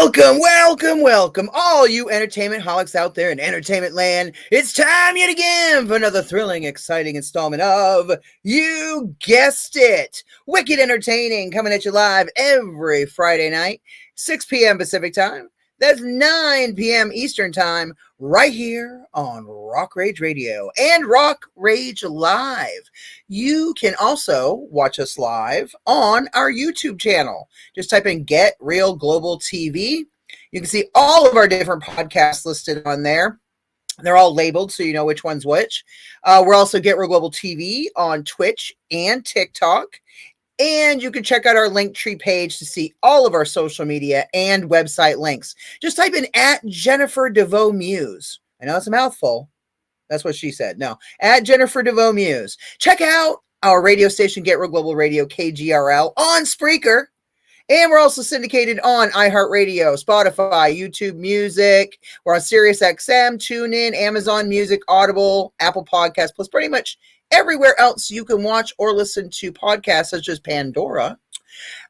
Welcome, all you entertainment holics out there in entertainment land. It's time yet again for another thrilling, exciting installment of, you guessed it, Wicked Entertaining, coming at you live every Friday night, 6 p.m. Pacific Time. That's 9 p.m. Eastern Time, right here on Rock Rage Radio and Rock Rage Live. You can also watch us live on our YouTube channel. Just type in Get Real Global TV. You can see all of our different podcasts listed on there. They're all labeled so you know which one's which. We're also Get Real Global TV on Twitch and TikTok. And you can check out our Linktree page to see all of our social media and website links. Just type in at Jennifer DeVoe Muse. I know it's a mouthful. That's what she said. No, at Jennifer DeVoe Muse. Check out our radio station, Get Real Global Radio, KGRL, on Spreaker. And we're also syndicated on iHeartRadio, Spotify, YouTube Music. We're on SiriusXM, TuneIn, Amazon Music, Audible, Apple Podcasts, plus pretty much everywhere else you can watch or listen to podcasts such as Pandora.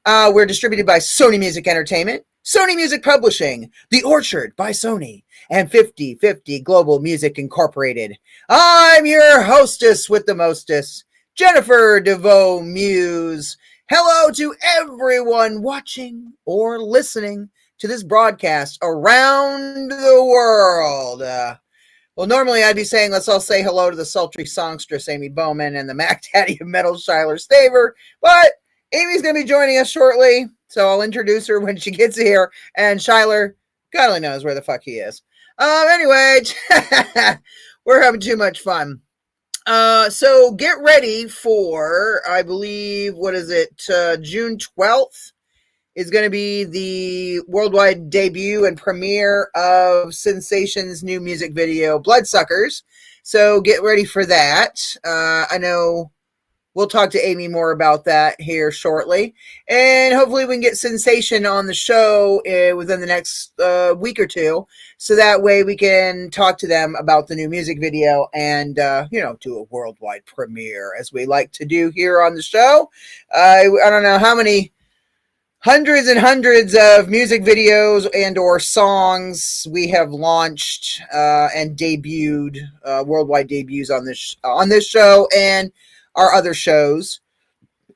We're distributed by Sony Music Entertainment, Sony Music Publishing, The Orchard by Sony, and 50/50 Global Music Incorporated. I'm your hostess with the mostest, Jennifer DeVoe Muse. Hello to everyone watching or listening to this broadcast around the world. Well, normally I'd be saying let's all say hello to the sultry songstress Amy Bowman and the Mac Daddy of Metal Shyler Staver, but Amy's going to be joining us shortly, so I'll introduce her when she gets here, and Shyler, God only knows where the fuck he is. Anyway, we're having too much fun. So get ready for, I believe, June 12th is going to be the worldwide debut and premiere of Sensation's new music video, Bloodsuckers. So get ready for that. I know we'll talk to Amy more about that here shortly. And hopefully we can get Sensation on the show within the next week or two. So that way we can talk to them about the new music video and, do a worldwide premiere as we like to do here on the show. I don't know how many hundreds and hundreds of music videos and or songs we have launched and debuted, worldwide debuts on this show and our other shows,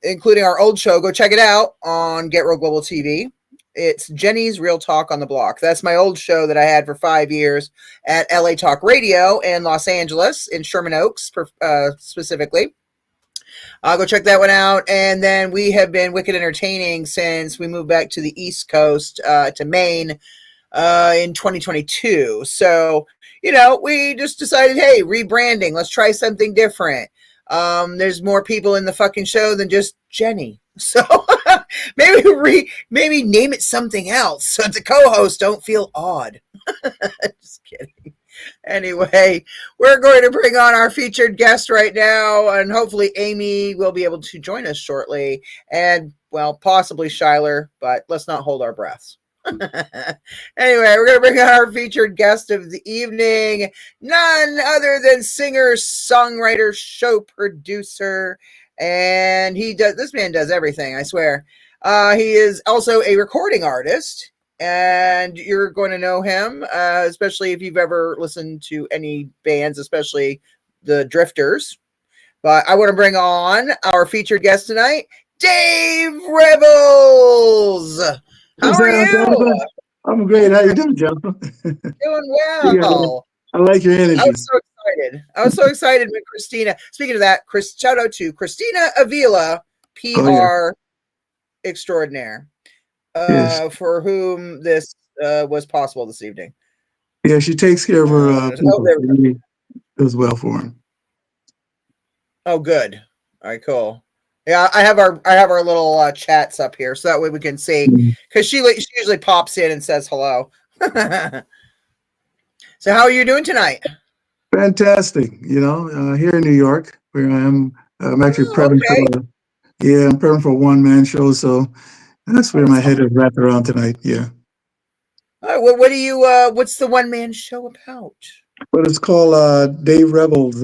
including our old show. Go check it out on Get Real Global TV. It's Jenny's Real Talk on the Block. That's my old show that I had for 5 years at LA Talk Radio in Los Angeles, in Sherman Oaks specifically. Go check that one out. And then we have been Wicked Entertaining since we moved back to the East Coast, to Maine, in 2022. So, we just decided, hey, rebranding. Let's try something different. There's more people in the fucking show than just Jenny. So maybe name it something else so the co-hosts don't feel odd. Just kidding. Anyway, we're going to bring on our featured guest right now, and hopefully Amy will be able to join us shortly, and, well, possibly Shyler, but let's not hold our breaths. Anyway, we're going to bring on our featured guest of the evening, none other than singer, songwriter, show producer, and this man does everything, I swear. He is also a recording artist, and you're going to know him, especially if you've ever listened to any bands, especially the Drifters. But I want to bring on our featured guest tonight, Dave Revels. How are you? I'm great. How you doing, John? Doing well. I like your energy. I was so excited when Christina. Speaking of that, shout out to Christina Avila, PR extraordinaire, yes, for whom this was possible this evening. Yeah, she takes care of her people. It does well for him. Oh, good. All right, cool. Yeah, I have our little chats up here, so that way we can see, because she usually pops in and says hello. So how are you doing tonight? Fantastic. Here in New York, where I am, I'm actually prepping I'm prepping for a one-man show, so that's where my head is wrapped around tonight. Yeah. All right, what's the one-man show about? Well, it's called Dave Revels,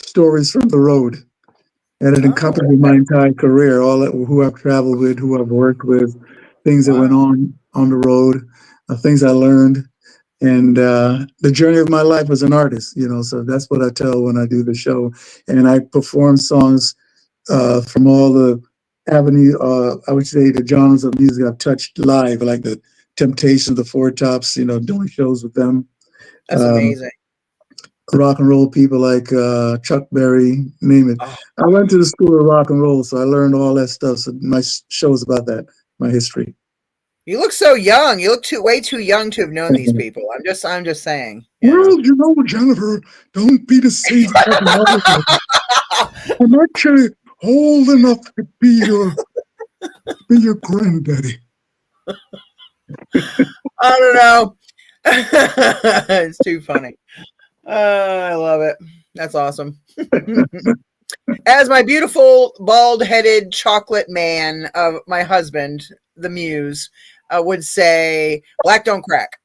Stories from the Road. And it encompasses my entire career, who I've traveled with, who I've worked with, things that went on on the road, things I learned, and the journey of my life as an artist. So that's what I tell when I do the show, and I perform songs from all the avenue. I would say the genres of music I've touched live, like the Temptations, the Four Tops. Doing shows with them. That's Um, amazing. rock and roll people like Chuck Berry, name it. Oh, I went to the school of rock and roll, so I learned all that stuff. So my show is about that, my history. you look so young. You look way too young to have known these people. I'm just saying. Well, Jennifer, don't be deceived. I'm actually old enough to be your granddaddy. I don't know. It's too funny. I love it. That's awesome. As my beautiful bald-headed chocolate man of my husband, the muse, would say, "Black don't crack."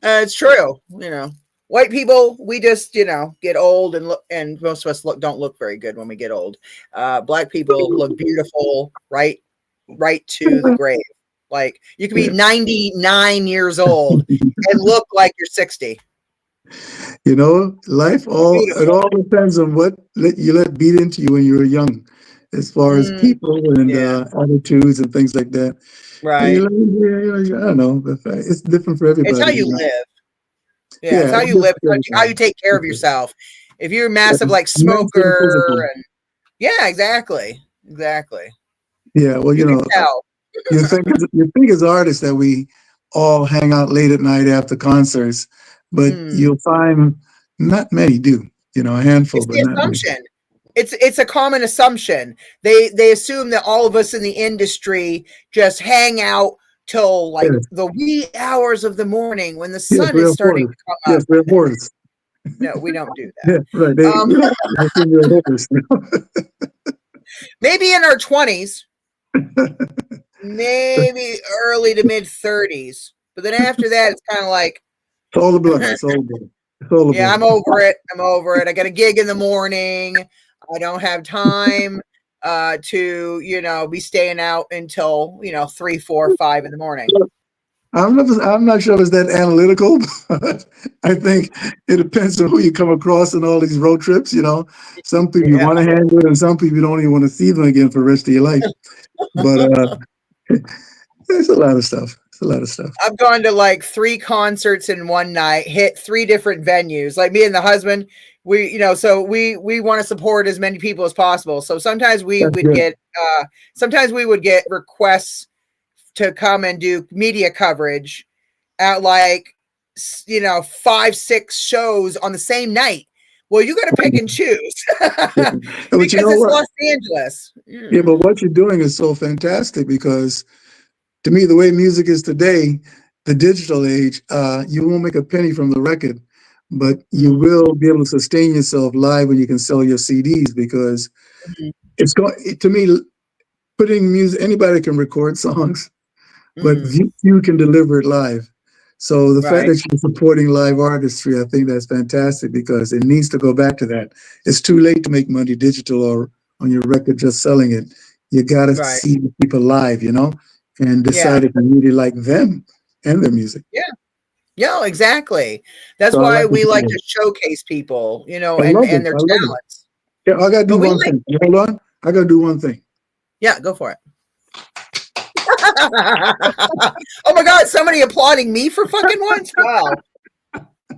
It's true. White people, we just get old and look, and most of us don't look very good when we get old. Black people look beautiful right to the grave. Like, you could be 99 years old and look like you're 60. Life it Beautiful. all depends on what you let beat into you when you were young, as far as people and Yeah. attitudes and things like that. Right. I don't know. It's different for It's how everybody. you live. Yeah, it's Yeah, how it's you live. different for It's how you everybody. take care of yourself. If you're a massive like Mental and smoker, physical. and yeah, exactly. Yeah, well, You can tell. you think as artists that we all hang out late at night after concerts, but Mm. you'll find not many do. A handful, It's but the not many. assumption. It's a common assumption. They assume that all of us in the industry just hang out till like Yes, the wee hours of the morning when the yes, sun is we're starting hoarders. to come up. Yes, we're hoarders. No, we don't do Yeah, right. that. They think we're hoarders. Maybe in our 20s, maybe early to mid 30s, but then after that, it's kind of like, It's all the blood. It's all the blood. It's all the yeah, blood. I'm over it. I'm over it. I got a gig in the morning. I don't have time to, be staying out until, 3, 4, 5 in the morning. I'm not sure it's that analytical, but I think it depends on who you come across in all these road trips. Some people you Yeah. want to hang with, and some people you don't even want to see them again for the rest of your life. But there's a lot of stuff. It's a lot of stuff. I've gone to like 3 concerts in one night, hit 3 different venues. Like, me and the husband, so we want to support as many people as possible. So sometimes we That's would good. get requests to come and do media coverage at like 5, 6 shows on the same night. Well, you got to pick and choose Yeah. But you because know it's what? Los Angeles. Yeah, but what you're doing is so fantastic because to me, the way music is today, the digital age, you won't make a penny from the record, but you will be able to sustain yourself live when you can sell your CDs because Mhm. it's going to me putting music. Anybody can record songs, but Mhm. you can deliver it live. So the fact Right. that you're supporting live artistry, I think that's fantastic because it needs to go back to that. It's too late to make money digital or on your record just selling it. You got to Right. see the people live, and Yeah. decide if you really like them and their music. Yeah. Yeah, exactly. That's So I why like what we you're like doing. to showcase people, I love and it. their I love it. talents. Yeah, I gotta do But we one like, thing. Hold on. I gotta do one thing. yeah, go for it. Oh my God, somebody applauding me for fucking once? Wow.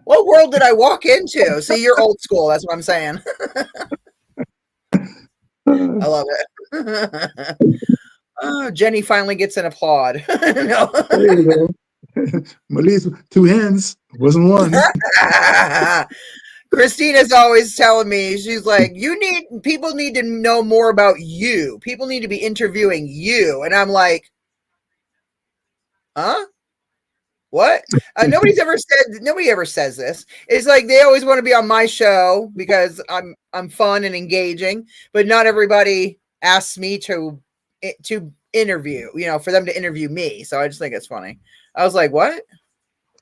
What world did I walk into? See, you're old school. That's what I'm saying. I love it. Oh, Jenny finally gets an applaud. No. There you go. At least 2 hands. It wasn't one. Christina's always telling me, she's like, people need to know more about you. People need to be interviewing you. And I'm like, huh? What? Nobody ever says this. It's like they always want to be on my show because I'm fun and engaging, but not everybody asks me to interview, for them to interview me. So I just think it's funny. I was like, what?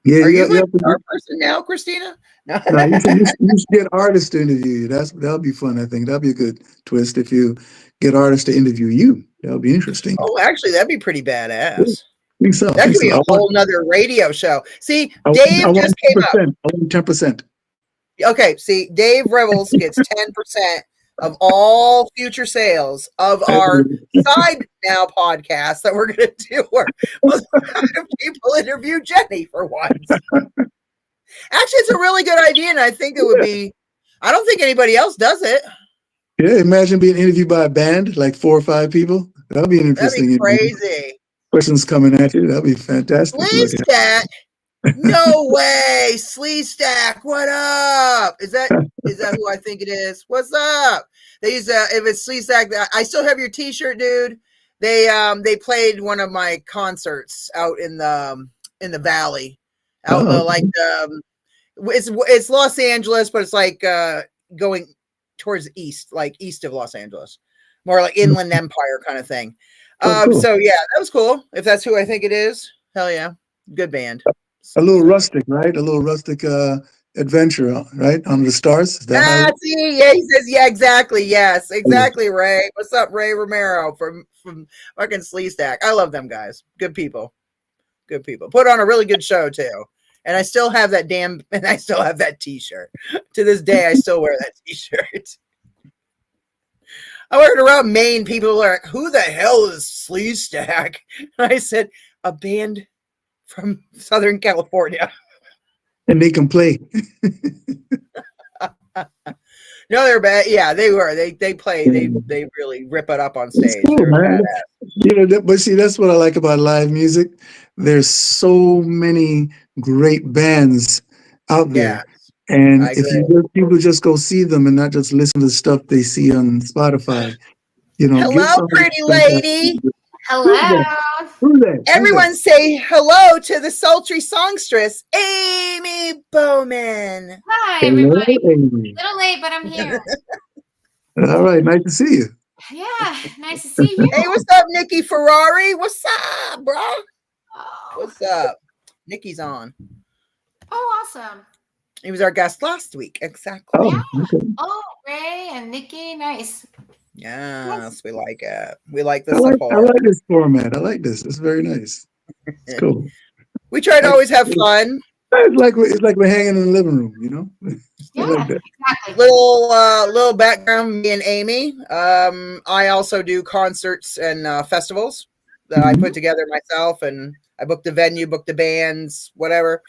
Yeah, Are you you my have to PR person now, Christina? No. no, you should get artists to interview you. That'll be fun. I think that'll be a good twist if you get artists to interview you. That'll be interesting. Oh, actually, that'd be pretty Yeah, badass. I think so. I That think could be so. a whole nother radio show. See, I Dave want just came up. 10%. I want 10%. Okay, see, Dave Revels gets 10% of all future sales of our side now podcast that we're going to do. Where people interview Jenny for once. Actually, it's a really good idea, and I think it would be. I don't think anybody else does it. Yeah, imagine being interviewed by a band, like 4 or 5 people. That'll be an That'd be interesting interview. crazy. Questions coming at you. That'll be fantastic to look at. Sleestack? No way, Sleestack. What up? Is that who I think it is? What's up? They use if it's Sleestack. I still have your T-shirt, dude. They played one of my concerts out in the valley, out in the it's Los Angeles, but it's like going towards east, like east of Los Angeles, more like Inland Empire kind of thing. Cool. So yeah, that was cool. If that's who I think it is, hell yeah, good band. A little rustic, right? A little rustic adventure, right? On the stars. Is that see, yeah, he says, yeah, exactly, yes, exactly, Ray. What's up, Ray Romero from fucking Sleestack? I love them guys. Good people. Put on a really good show too. And I still have that T-shirt. To this day, I still wear that T-shirt. I wear it around Maine. People are like, who the hell is Sleestack? And I said, a band from Southern California. And they can play. No, they're bad. Yeah, they were. They play. They really rip it up on stage. Cool, They're man. badass. But see, that's what I like about live music. There's so many great bands out there. Yeah, And if people just go see them and not just listen to the stuff they see on Spotify, hello, pretty lady. Hello. Who's that? Everyone say hello to the sultry songstress, Amy Bowman. Hi, everybody. A little late, but I'm here. All right, nice to see you. Yeah, nice to see you. Hey, what's up, Nikki Ferrari? What's up, bro? Oh. What's up? Nikki's on. Oh, awesome. He was our guest last week. Exactly. Oh, yeah. Okay. Oh, Ray and Nikki, nice. Yes, we like it. We like the support. I like this format. I like this. It's very nice. It's cool. We try to always have fun. It's like we're hanging in the living room, Yeah, like that. Exactly. Little background. Me and Amy. I also do concerts and festivals that I put together myself, and I book the venue, book the bands, whatever.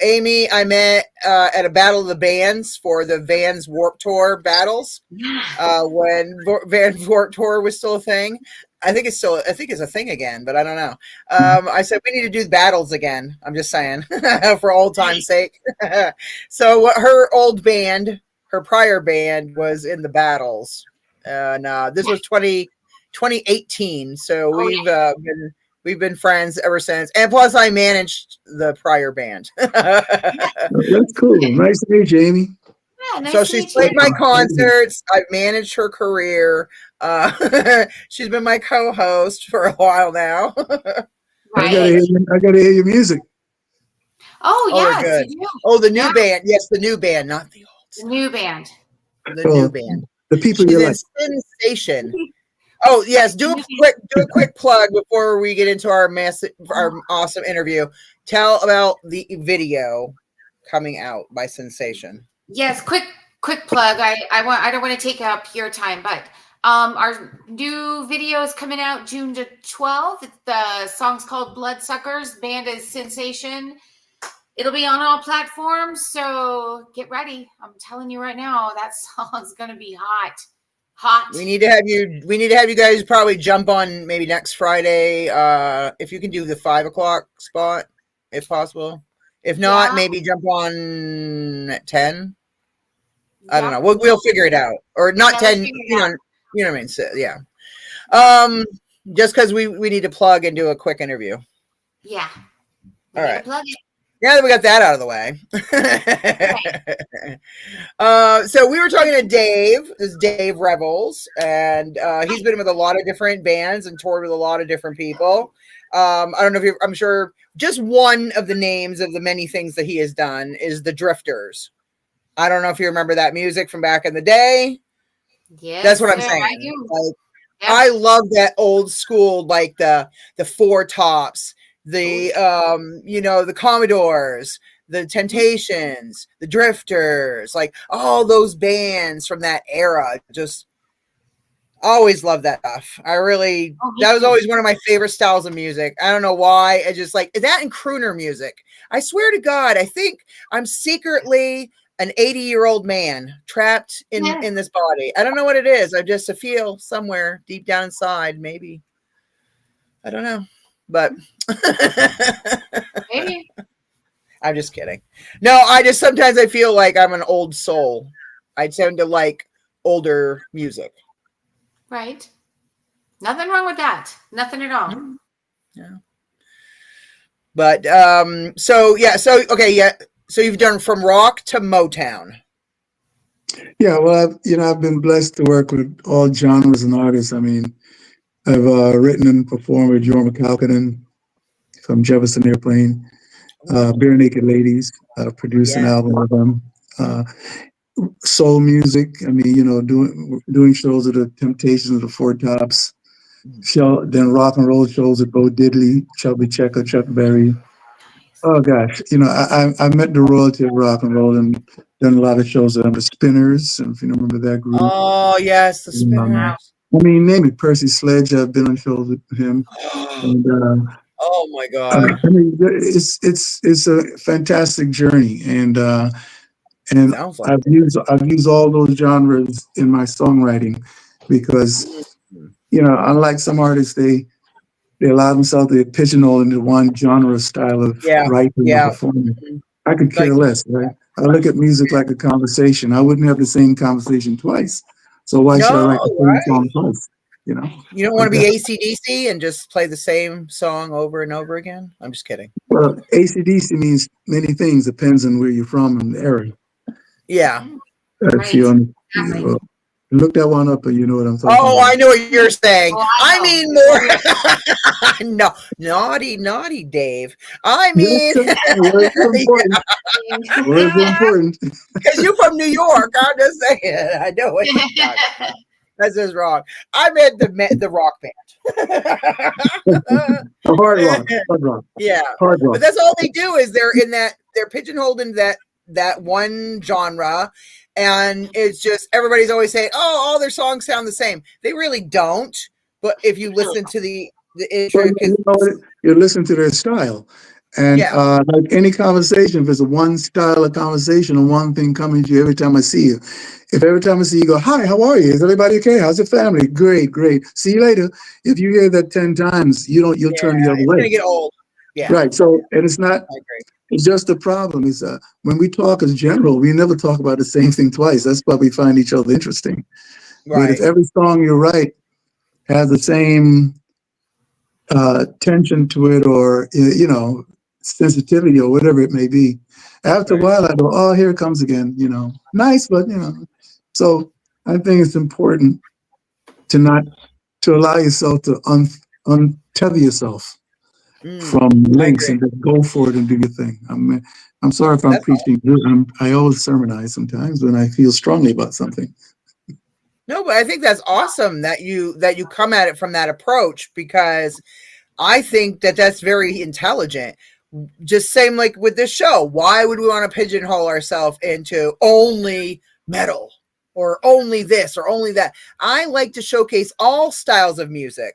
Amy, I met at a battle of the bands for the Vans Warped Tour battles when Vans Warped Tour was still a thing. I think it's a thing again, but I don't know. I said we need to do battles again. I'm just saying for old time's sake. So her prior band was in the battles, and this was 2018. So we've been friends ever since. And plus, I managed the prior band. That's cool. Nice to meet you, Amy. Yeah, nice so she's played my concerts. I've managed her career. She's been my co-host for a while now. Right. I gotta hear your music. Oh, yes. Oh, the new band. Yes, the new band, not the old. The new band. The new band. The people you like. Sensation. Oh yes, do a quick plug before we get into our awesome interview. Tell about the video coming out by Sensation. Yes, quick plug. I don't want to take up your time, but our new video is coming out June the 12th. The song's called Bloodsuckers. Band is Sensation. It'll be on all platforms, so get ready. I'm telling you right now, that song's gonna be hot. We need to have you guys probably jump on maybe next Friday. If you can do the 5:00 spot, if possible. If not, maybe jump on at 10. I don't know. We'll figure it out. Or not 10, you know what I mean? So, yeah. Just because we need to plug and do a quick interview. Yeah. All right. Plug it. Now that we got that out of the way. So we were talking to Dave. This is Dave Revels, and he's been with a lot of different bands and toured with a lot of different people. I don't know if I'm sure just one of the names of the many things that he has done is the Drifters. I don't know if you remember that music from back in the day. Yes, that's what I'm sir, saying. I do. Like, Yep. I love that old school, like the Four Tops, the the Commodores, the Temptations, the Drifters, like all those bands from that era. Just always love that stuff. I really, that was always one of my favorite styles of music. I don't know why. I just like that and crooner music. I swear to God, I think I'm secretly an 80-year-old man trapped in this body. I don't know what it is. I just feel somewhere deep down inside, maybe. I don't know, but Maybe. I'm just kidding. No, sometimes I feel like I'm an old soul. I tend to like older music. Right. Nothing wrong with that. Nothing at all. Yeah. But so you've done from rock to Motown. Yeah, well, I've been blessed to work with all genres and artists. I mean, I've written and performed with Jorma Kaukonen from Jefferson Airplane, Bare Naked Ladies, produced an album with them. Soul music. I mean, doing shows at the Temptations of the Four Tops. Then rock and roll shows with Bo Diddley, Chubby Checker, Chuck Berry. Oh gosh, I met the royalty of rock and roll and done a lot of shows with them. The Spinners, if you remember that group. Oh yes, the Spinners. I mean, name it. Percy Sledge. I've been on shows with him. And, oh my God! I mean, it's a fantastic journey, and like I've used all those genres in my songwriting because unlike some artists, they allow themselves to pigeonhole into one genre style of writing and performing. I could care less, right? I look at music like a conversation. I wouldn't have the same conversation twice. So why should I write the same song twice? You don't want to be AC/DC and just play the same song over and over again? I'm just kidding. Well, AC/DC means many things. Depends on where you're from and the area. Yeah. If you look that one up and you know what I'm talking about. Oh, I know what you're saying. I mean more. No, naughty Dave. I mean words are important. Words are important. Because you're from New York. I'm just saying. I know what you're talking about. That's just wrong. I meant the rock band. Hard rock. Yeah. Hard rock. But that's all they do is they're pigeonholed into that one genre. And it's just everybody's always saying, "Oh, all their songs sound the same." They really don't. But if you listen to the intro, you listen to their style, and like any conversation, if it's a one style of conversation and one thing coming to you every time I see you, if every time I see you go, "Hi, how are you? Is everybody okay? How's your family? Great. See you later." If you hear that 10 times, you'll turn the other way. It's gonna get old. Yeah. Right. So, and it's not. It's just the problem is when we talk as general, we never talk about the same thing twice. That's why we find each other interesting. Right. But if every song you write has the same tension to it, or sensitivity, or whatever it may be, after a while I go, "Oh, here it comes again." Nice, but So I think it's important to allow yourself to untether yourself from links and just go for it and do your thing. I'm sorry if I'm preaching. I always sermonize sometimes when I feel strongly about something. No, but I think that's awesome that you come at it from that approach, because I think that's very intelligent. Just same like with this show. Why would we want to pigeonhole ourselves into only metal or only this or only that? I like to showcase all styles of music.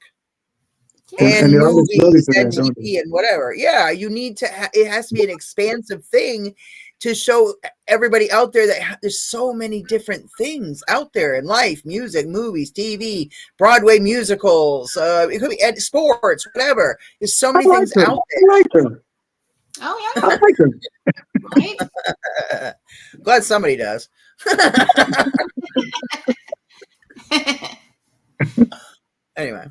And movies and TV and whatever. Yeah, you need to. It has to be an expansive thing to show everybody out there that there's so many different things out there in life: music, movies, TV, Broadway musicals. It could be sports, whatever. There's so many things out there. I like them. Oh yeah, I like them. Right? Glad somebody does. Anyway.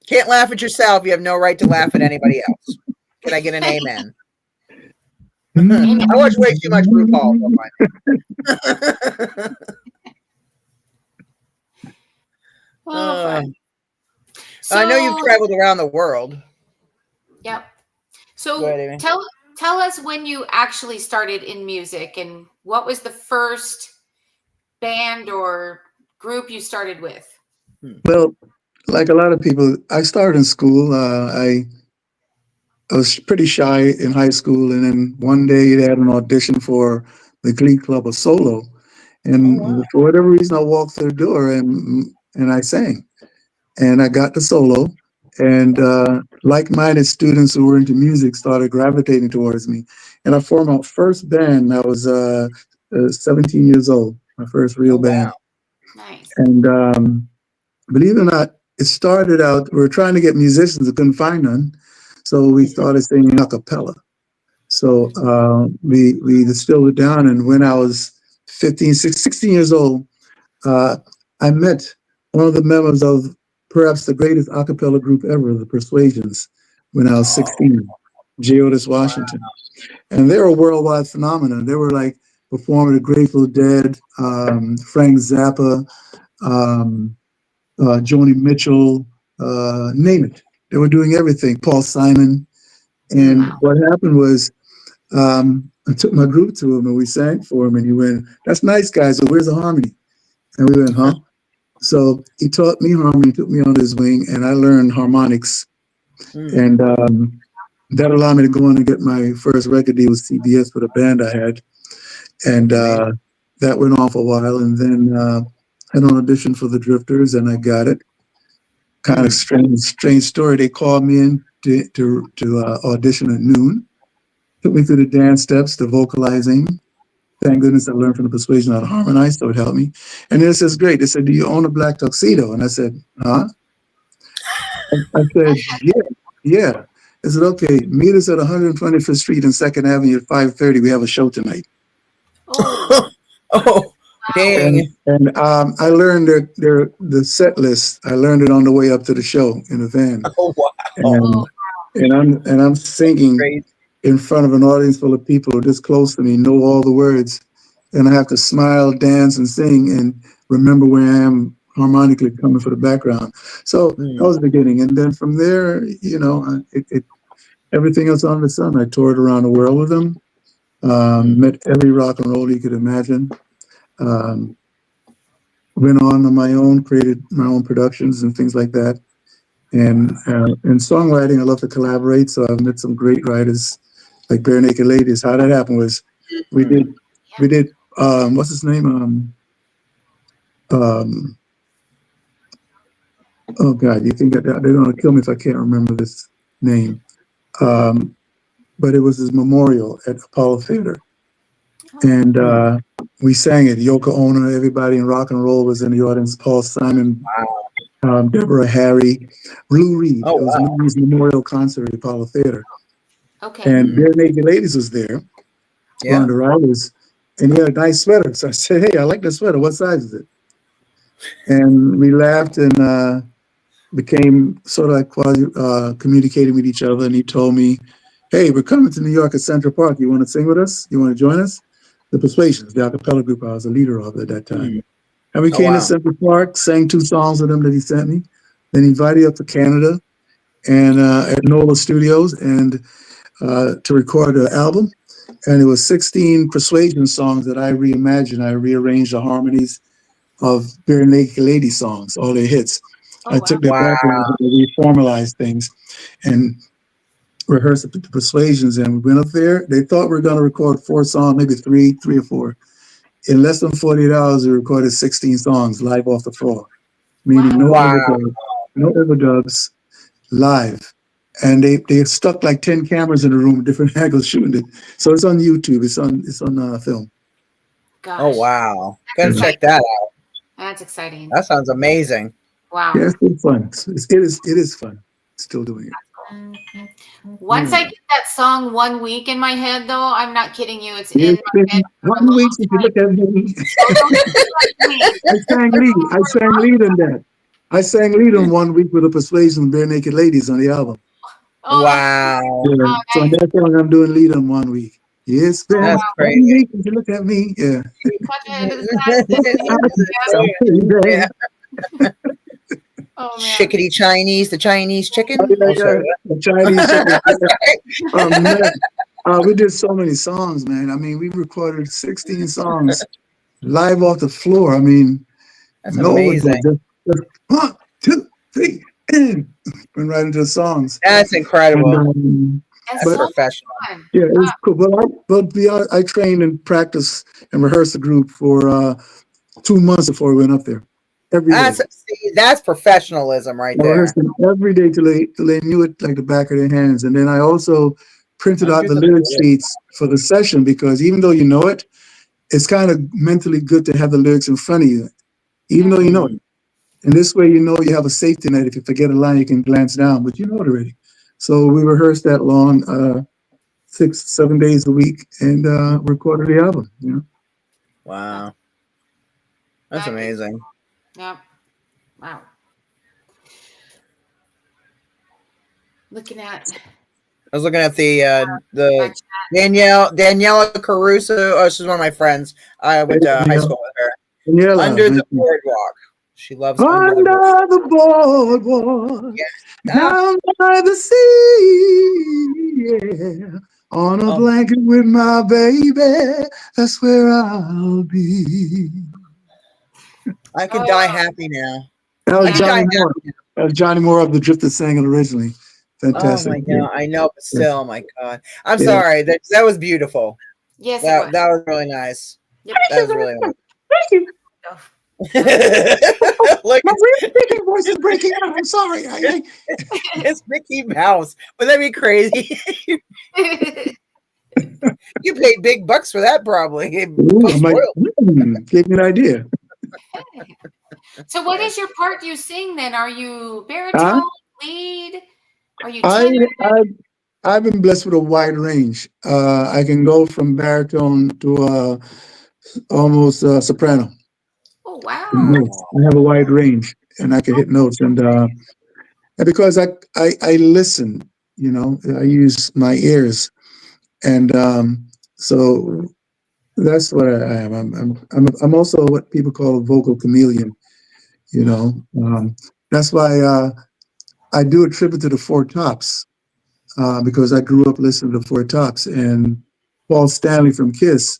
Can't laugh at yourself. You have no right to laugh at anybody else. Can I get an amen? Amen. I watch way too much RuPaul. Don't mind me. Oh, fun. I know you've So, traveled around the world. yep. Go So ahead, Amy. tell us when you actually started in music and what was the first band or group you started with? Well, like a lot of people, I started in school. I was pretty shy in high school, and then one day they had an audition for the Glee Club of Solo, Oh and wow. for whatever reason, I walked through the door and I sang, and I got the solo, and like-minded students who were into music started gravitating towards me, and I formed my first band. I was 17 years old, my first real Oh wow. band, Nice. and believe it or not, it started out, we were trying to get musicians, we couldn't find none. So we started singing a cappella. So we distilled it down. And when I was 16 years old, uh, I met one of the members of perhaps the greatest a cappella group ever, the Persuasions, when I was Oh 16, J. Otis wow. Washington. And they were a worldwide phenomenon. They were like performing the Grateful Dead, Frank Zappa, um, Joni Mitchell, name it. They were doing everything. Paul Simon. And Wow. what happened was I took my group to him and we sang for him. And he went, "That's nice, guys. So where's the harmony?" And we went, "Huh?" So he taught me harmony, took me under his wing, and I learned harmonics. Mm, And that allowed me to go on and get my first record deal with CBS with a band I had. And amazing. that went on for a while. And then I had an audition for the Drifters and I got it. Kind of Mm, strange story. They called me in to audition at noon. Took me through the dance steps, the vocalizing. Thank goodness I learned from the Persuasion how to harmonize, so it helped me. And then it says, "Great." They said, "Do you own a black tuxedo?" And I said, "Huh?" I said, "Yeah, yeah." I said, "Okay, meet us at 125th Street and Second Avenue at 5:30. We have a show tonight." Oh, oh wow. And I learned the set list. I learned it on the way up to the show in the van, oh wow. Oh, and I'm singing Crazy. in front of an audience full of people who are this close to me, know all the words, and I have to smile, dance, and sing, and remember where I am harmonically coming for the background. So that Mm, was the beginning, and then from there, everything else on the sun. I toured around the world with them, mm, met every rock and roll you could imagine. Um, Went on my own, created my own productions and things like that. And wow. in songwriting, I love to collaborate. So I've met some great writers like Bare Naked Ladies. How that happened was we Mm, did we did what's his name? Um, oh God, you think that they're gonna kill me if I can't remember this name. Um, but it was his memorial at Apollo Theater. And mm, we sang it. Yoko Ono, everybody in rock and roll was in the audience. Paul Simon, wow. Deborah Harry, Lou Reed. Oh It was wow. Lou Reed's memorial concert at Apollo Theater. okay. And Mm, Bare Naked Ladies was there, one of yeah. the writers, and he had a nice sweater. So I said, "Hey, I like the sweater. What size is it?" And we laughed and became sort of like quasi communicating with each other. And he told me, "Hey, we're coming to New York at Central Park. You want to sing with us? You want to join us?" The Persuasions, the a cappella group I was a leader of at that time. Mm, And we oh came to wow. Central Park, sang 2 songs with him that he sent me. Then he invited me up to Canada and at NOLA Studios and to record an album. And it was 16 Persuasion songs that I reimagined. I rearranged the harmonies of Bare Naked Lady songs, all their hits. Oh, I wow. took their Wow. backgrounds and reformalized things and rehearsed the Persuasions. And we went up there. They thought we were going to record 4 songs, maybe three or four. In less than 48 hours, we recorded 16 songs live off the floor, meaning Wow. Wow. no overdubs, live. And they stuck like 10 cameras in the room, different angles shooting it. So it's on YouTube. It's on film. Oh Gosh. wow. That's Gotta Yeah. check exciting. that out. That's exciting. That sounds amazing. Wow. Yeah, it's been fun. It is fun. Still doing it. Once I Mm. get that song 1 week in my head, though, I'm not kidding you. It's in It's my head been for a 1 week long since you look at me. time. Don't judge me. I sang lead. I sang lead in that. I sang lead in 1 week with the Persuasion Bare Naked Ladies on the album. Oh, Wow. Yeah. oh, So on nice. that song, I'm doing lead on 1 week. It's been That's a crazy. week. You look at me. Yeah. Touch it to the side. Yeah. Oh man. Chickadee Chinese, the Chinese chicken. Oh, yeah, Oh, sorry. The Chinese chicken. Sorry. Man. We did so many songs, man. I mean, we recorded 16 songs live off the floor. I mean, That's no amazing. overdub. Just 1, 2, 3, and went right into the songs. That's incredible. And, That's That's so professional. fun. yeah, it was cool. But I trained and practiced and rehearsed the group for 2 months before we went up there. Every day. That's professionalism right I there. rehearsed them every day till they knew it like the back of their hands. And then I also printed out the lyric sheets for the session, because even though you know it, it's kind of mentally good to have the lyrics in front of you, even though you know it. And this way, you know, you have a safety net. If you forget a line, you can glance down, but you know it already. So we rehearsed that long, 6, 7 days a week, and recorded the album. You know? Wow. That's amazing. Yeah. Wow. I was looking at the Daniela Caruso. Oh, she's one of my friends. I went to high school with her. Daniela, Under the Boardwalk. She loves Under the Boardwalk. Yeah. Down by the sea. Yeah. On a blanket with my baby. That's where I'll be. I could die happy now. That was Johnny Moore. That was Johnny Moore of the Drifter sang it originally. Fantastic. Oh my God, I know, but still, my God. I'm sorry. That was beautiful. Yes, that was really nice. Yep. That was really nice. Thank you. Like, my real speaking voice is breaking out. I'm sorry. It's Mickey Mouse. Would that be crazy? You paid big bucks for that, probably. Gave me an idea. So, what is your part you sing then? Are you baritone, lead? Are you? I've been blessed with a wide range. I can go from baritone to almost soprano. Oh wow! I have a wide range, and I can hit notes, and because I listen, you know, I use my ears, and so that's what I am. I'm also what people call a vocal chameleon. You know, that's why I do a tribute to the Four Tops, because I grew up listening to the Four Tops, and Paul Stanley from Kiss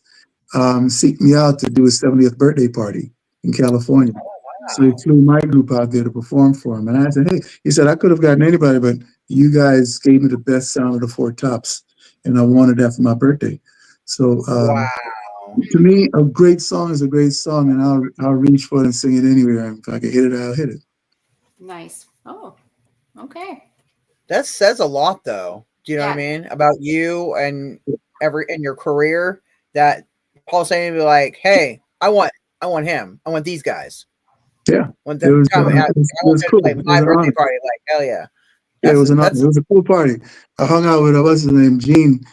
seeked me out to do his 70th birthday party in California. Oh, wow. So he flew my group out there to perform for him. And I said, hey, he said, I could have gotten anybody, but you guys gave me the best sound of the Four Tops, and I wanted that for my birthday. So to me, a great song is a great song, and I'll reach for it and sing it anywhere. And if I can hit it, I'll hit it. Nice. Oh, okay. That says a lot, though. Do you know what I mean? About you and in your career, that Paul saying to be like, hey, I want him. I want these guys. Yeah. When them come out, I want them to play my birthday party. Like, hell yeah. Yeah, it was an honor. It was a cool party. I hung out with what's his name, Gene.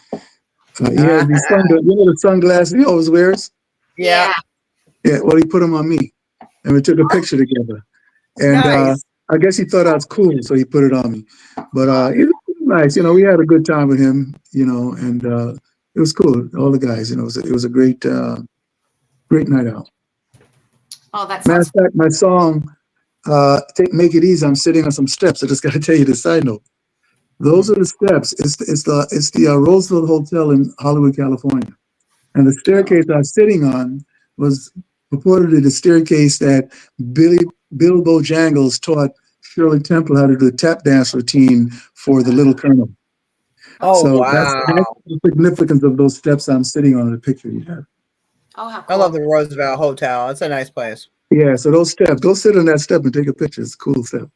He had these the sunglasses he always wears. Yeah. Yeah. Well, he put them on me, and we took a picture together. And I guess he thought I was cool, so he put it on me. But it was nice. You know, we had a good time with him. You know, and it was cool. All the guys. You know, it was a great night out. Oh, that's matter of fact, my song, "Make It Easy." I'm sitting on some steps. I just got to tell you the side note. Those are the steps. It's the Roosevelt Hotel in Hollywood, California, and the staircase I was sitting on was purportedly the staircase that Bill Bojangles taught Shirley Temple how to do a tap dance routine for the Little Colonel. Oh, so wow! That's the significance of those steps I'm sitting on in the picture you have. Oh, how cool. I love the Roosevelt Hotel. It's a nice place. Yeah, so those steps, go sit on that step and take a picture. It's a cool step.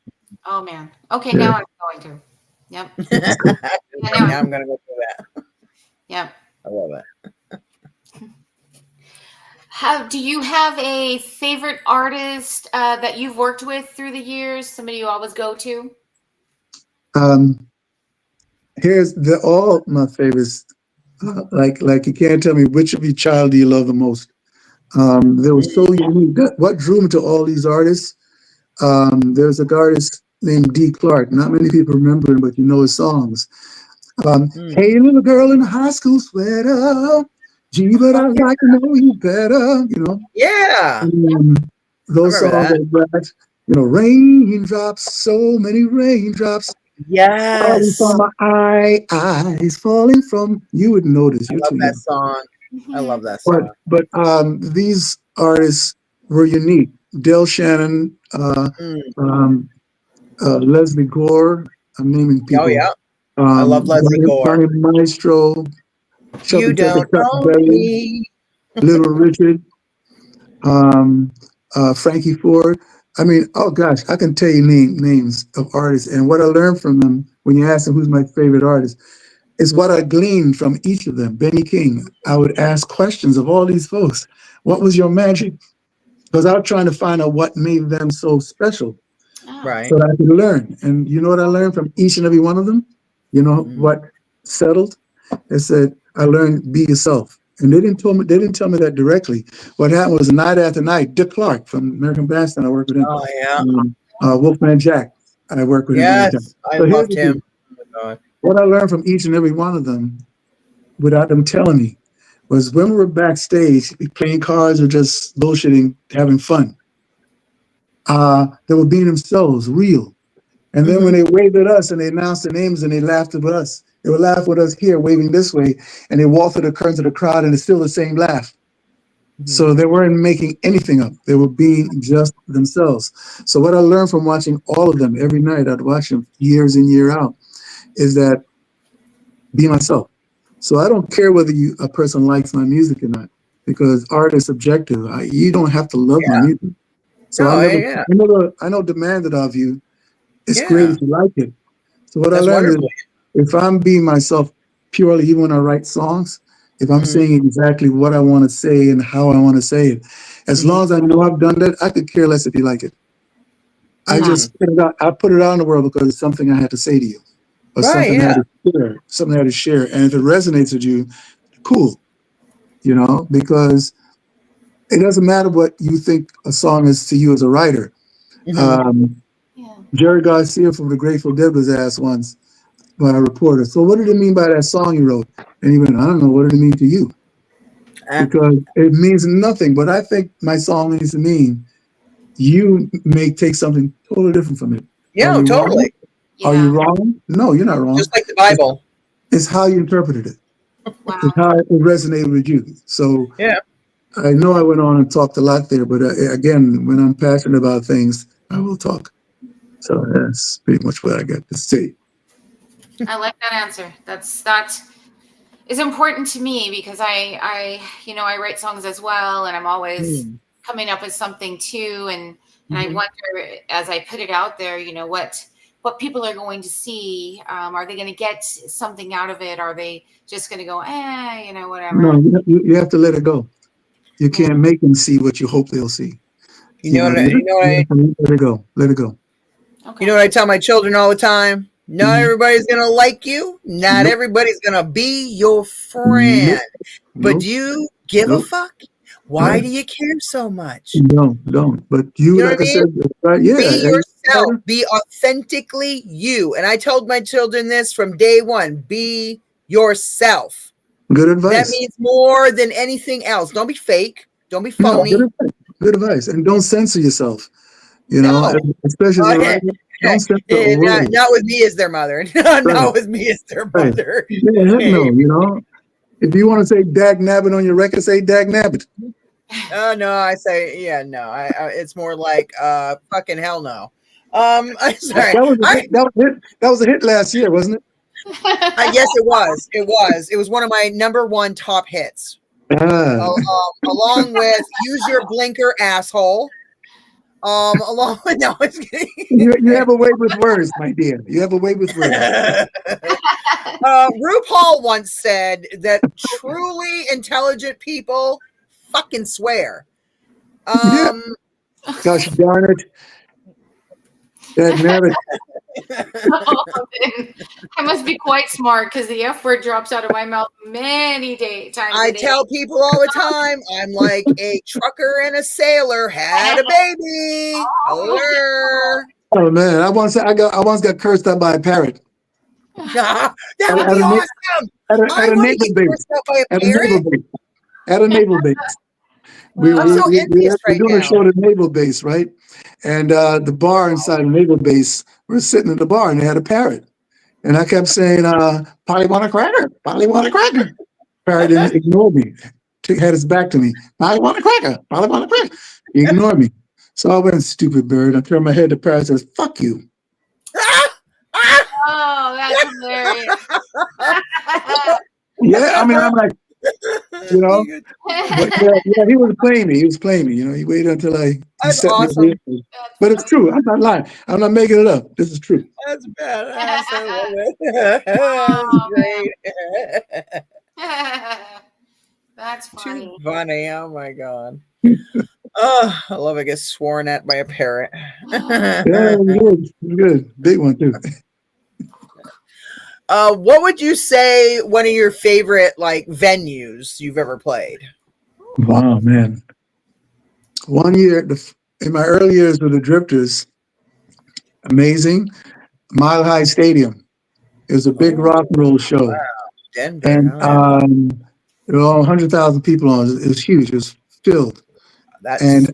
Oh man. Okay, now I'm going to. Yep. Now I'm gonna go through that. Yep. I love it. Do you have a favorite artist that you've worked with through the years? Somebody you always go to? Here's all my favorites. Like you can't tell me which of your child do you love the most. They were so unique. What drew me to all these artists? There's an artist named D. Clark. Not many people remember him, but you know his songs. Hey, little girl in a high school sweater. Gee, but I'd like to know you better. You know, Yeah. and, I those remember songs that. like that. You know, raindrops, so many raindrops falling from Yes. my eyes falling from. You would notice. I You're love too that young. song. I Mhm. love that But song. these artists were unique. Del Shannon, Mm. um, Leslie Gore. I'm naming Oh, people. yeah. I love Leslie Gore. Johnny Maestro, You Shuffle Checker don't Chuck know Berry, me. Little Richard, um, Frankie Ford. I mean, oh gosh, I can tell you names of artists. And what I learned from them when you ask them who's my favorite artist is what I gleaned from each of them. Benny King, I would ask questions of all these folks. What was your magic? Because I was trying to find out what made them so special Oh. Right. so that I could learn. And you know what I learned from each and every one of them? You know Mm. what settled? They said, I learned be yourself. And they didn't tell me that directly. What happened was night after night, Dick Clark from American Bandstand, I worked with him. Oh, yeah. Wolfman Jack, I worked with him many times. Yes. I So here's loved the him. thing. Oh, my God. What I learned from each and every one of them without them telling me was when we were backstage playing cards or just bullshitting, having fun, they were being themselves, real. And then when Mhm. they waved at us and they announced their names and they laughed at us, they would laugh with us here, waving this way, and they walk through the curtains of the crowd and it's still the same laugh. Mhm. So they weren't making anything up. They were being just themselves. So what I learned from watching all of them every night, I'd watch them years in, year out, is that be myself. So I don't care whether a person likes my music or not, because art is subjective. You don't have to love my Yeah. music. So No, yeah. I know demand it of you. It's great Yeah. if you like it. So what I That's learned is wonderful. if I'm being myself purely, even when I write songs, if I'm Mhm. saying exactly what I want to say and how I want to say it, as Mhm. long as I know I've done that, I could care less if you like it. I Mhm. just put it out. I put it out in the world because it's something I had to say to you, or Right, something I had yeah. to share, something I had to share. And if it resonates with you, cool, because it doesn't matter what you think a song is to you as a writer. Mhm. Um, Yeah. Jerry Garcia from the Grateful Dead was asked once by a reporter, so what did it mean by that song you wrote? And he went, I don't know, what did it mean to you? Uh, Because it means nothing, but I think my song needs to mean you may take something totally different from it. Are yeah, you wrong? totally. Are you Yeah. wrong? No, you're not wrong. Just like the It's, Bible. it's how you interpreted it. It's Wow. how it resonated with you. So Yeah. I know I went on and talked a lot there, but again, when I'm passionate about things, I will talk. So that's pretty much what I got to say. I like that answer. That is important to me because I write songs as well, and I'm always Mm. coming up with something too, and I Mhm. wonder as I put it out there, what people are going to see. Are they going to get something out of it? Are they just going to go, No, whatever? you have to let it go. You Mm, can't make them see what you hope they'll see. You know what I, You have to let it go. Let it go. you know okay. what I tell my children all the time? Not Mhm. everybody's gonna like you. Not Nope. everybody's gonna be your friend. Nope. But do Nope. you give a Nope. fuck? Why Right. do you care so much? Don't. But you, You know what like I I mean? said, right? Yeah. Be As a yourself. writer, Be authentically you. And I told my children this from day one. Be yourself. good That advice. means more than anything else. Don't be fake. Don't be No, good phony. advice. Good advice. And don't censor yourself. No. Especially as a Uh, writer, don't censor a word. not with me as their mother. not Right. with me as their Right. mother. Yeah. Heck no. If you want to say dag nabbit on your record, say dag nabbit. Oh no, I say yeah, no. It's more like fucking hell no. I'm sorry. That was a hit. That was a hit last year, wasn't it? Yes, it was. It was. It was one of my number one top hits. Ah. Along with "Use Your Blinker, Asshole." Along with no, I'm just kidding. You have a way with words, my dear. You have a way with words. RuPaul once said that truly intelligent people fucking swear. Yeah. Gosh darn it. Dag nabbit. I must be quite smart because the F word drops out of my mouth many times I a day. tell people all the time, I'm like a trucker and a sailor had a baby. Hello. Oh man, I once got cursed out by a parrot. That would at be a, na- awesome. at a, I at a want to naval get base. dressed up by a At a naval parrot. base. At a naval base. I'm so envious We're right doing a now. show at a naval base, right? And the bar inside a naval base, we're sitting at the bar and they had a parrot. And I kept saying, Polly want a cracker? Polly want a cracker? Parrot didn't ignore me. Had his back to me. Polly want a cracker? Polly want a cracker? He ignored me. So I went, stupid bird. I turned my head to parrot and says, fuck you. Oh, that's hilarious. Yeah, I mean, I'm like, you know, but yeah, he was playing me. He was playing me. You know, he waited until he That's set awesome. me up. But it's true. I'm not lying. I'm not making it up. This is true. That's badass. I love it. That's great. That's Too funny. funny. Oh my god. Oh, I love it. Get sworn at by a parrot. Yeah, it was good. It was good. Big one too. What would you say one of your favorite like venues you've ever played? Wow, man. One year in my early years with the Drifters, amazing. Mile High Stadium. It was a big rock and roll show. Wow. Denver. And there were 100,000 people on it. It was huge. It was filled. And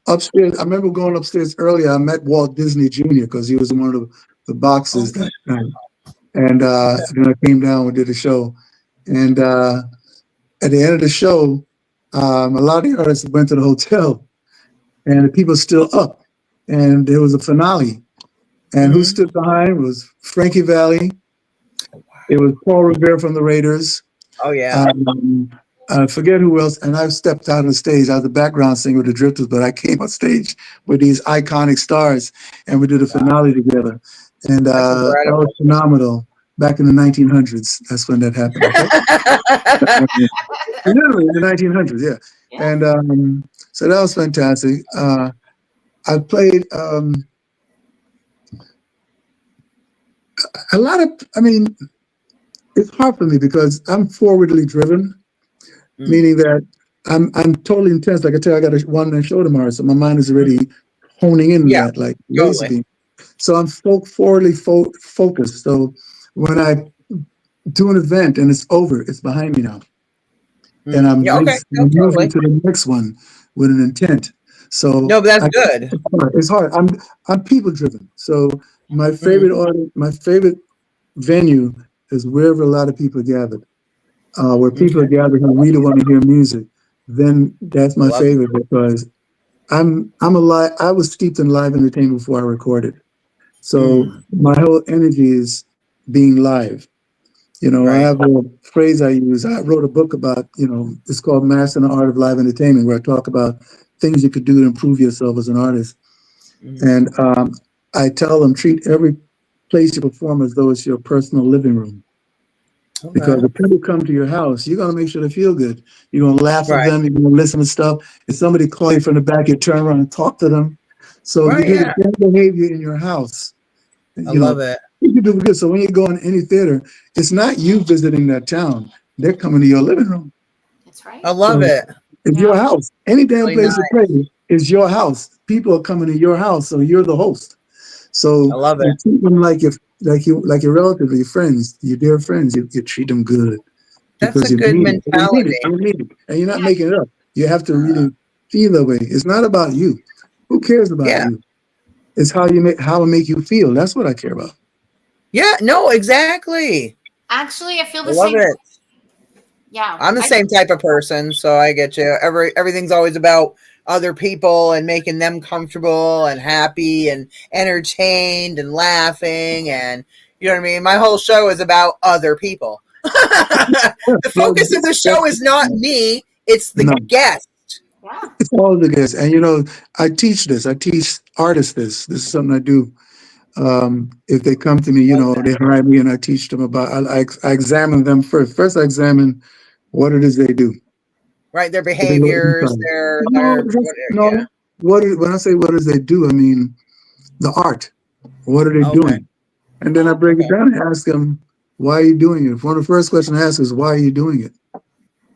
upstairs, I remember going upstairs earlier. I met Walt Disney Jr. because he was in one of the boxes that night. And then I came down and did a show. And at the end of the show, a lot of the artists went to the hotel, and the people still up. And there was a finale. And who stood behind was Frankie Valli. It was Paul Revere from the Raiders. Oh, yeah. I forget who else. And I stepped out on the stage. I was the background singer with the Drifters, but I came on stage with these iconic stars, and we did a finale together. And that was phenomenal. Back in the 1900s, that's when that happened. Okay? Literally in the 1900s, yeah. And so that was fantastic. I played a lot of, I mean, it's hard for me because I'm forwardly driven, meaning that I'm totally intense. Like I tell you, I got a one-man show tomorrow, so my mind is already honing in that, like laser beam. So I'm forwardly focused. So when I do an event and it's over, it's behind me now, and I'm moving to the next one with an intent. So no, but that's good. It's hard. I'm people driven. So my favorite audience, my favorite venue is wherever a lot of people are gathered, where people are gathered who really want to hear music. Then that's my favorite because I'm alive. I was steeped in live entertainment before I recorded. So my whole energy is being live. You know, I have a phrase I use. I wrote a book about, you know, it's called Mastering the Art of Live Entertainment, where I talk about things you could do to improve yourself as an artist. And I tell them, treat every place you perform as though it's your personal living room. Because if people come to your house, you're going to make sure they feel good. You're going to laugh at them. You're going to listen to stuff. If somebody calls you from the back, you turn around and talk to them. So you do the same behavior in your house. I love it. You can do good. So when you go in any theater, it's not you visiting that town. They're coming to your living room. That's right. I love it. It's your house. Any damn place to play is your house. People are coming to your house, so you're the host. So I love it. You treat them like your relative, your friends, your dear friends. You treat them good. That's a good mentality. And you're not making it up. You have to really feel that way. It's not about you. Who cares about you? It's how it make you feel. That's what I care about. Yeah, no, exactly. Actually, I feel the same. same. Love it. Yeah. I'm the same type of person, so I get you. Everything's always about other people and making them comfortable and happy and entertained and laughing, and you know what I mean? My whole show is about other people. The focus of the show is not me, it's the guest. Yeah. It's all the guests. And you know, I teach this. I teach artists this. This is something I do. If they come to me, you know, they hire me and I teach them about, I examine them first. First, I examine what it is they do. Right, their behaviors, when I say what it is they do, I mean the art. What are they doing? And then I break it down and ask them, why are you doing it? One of the first questions I ask is, why are you doing it?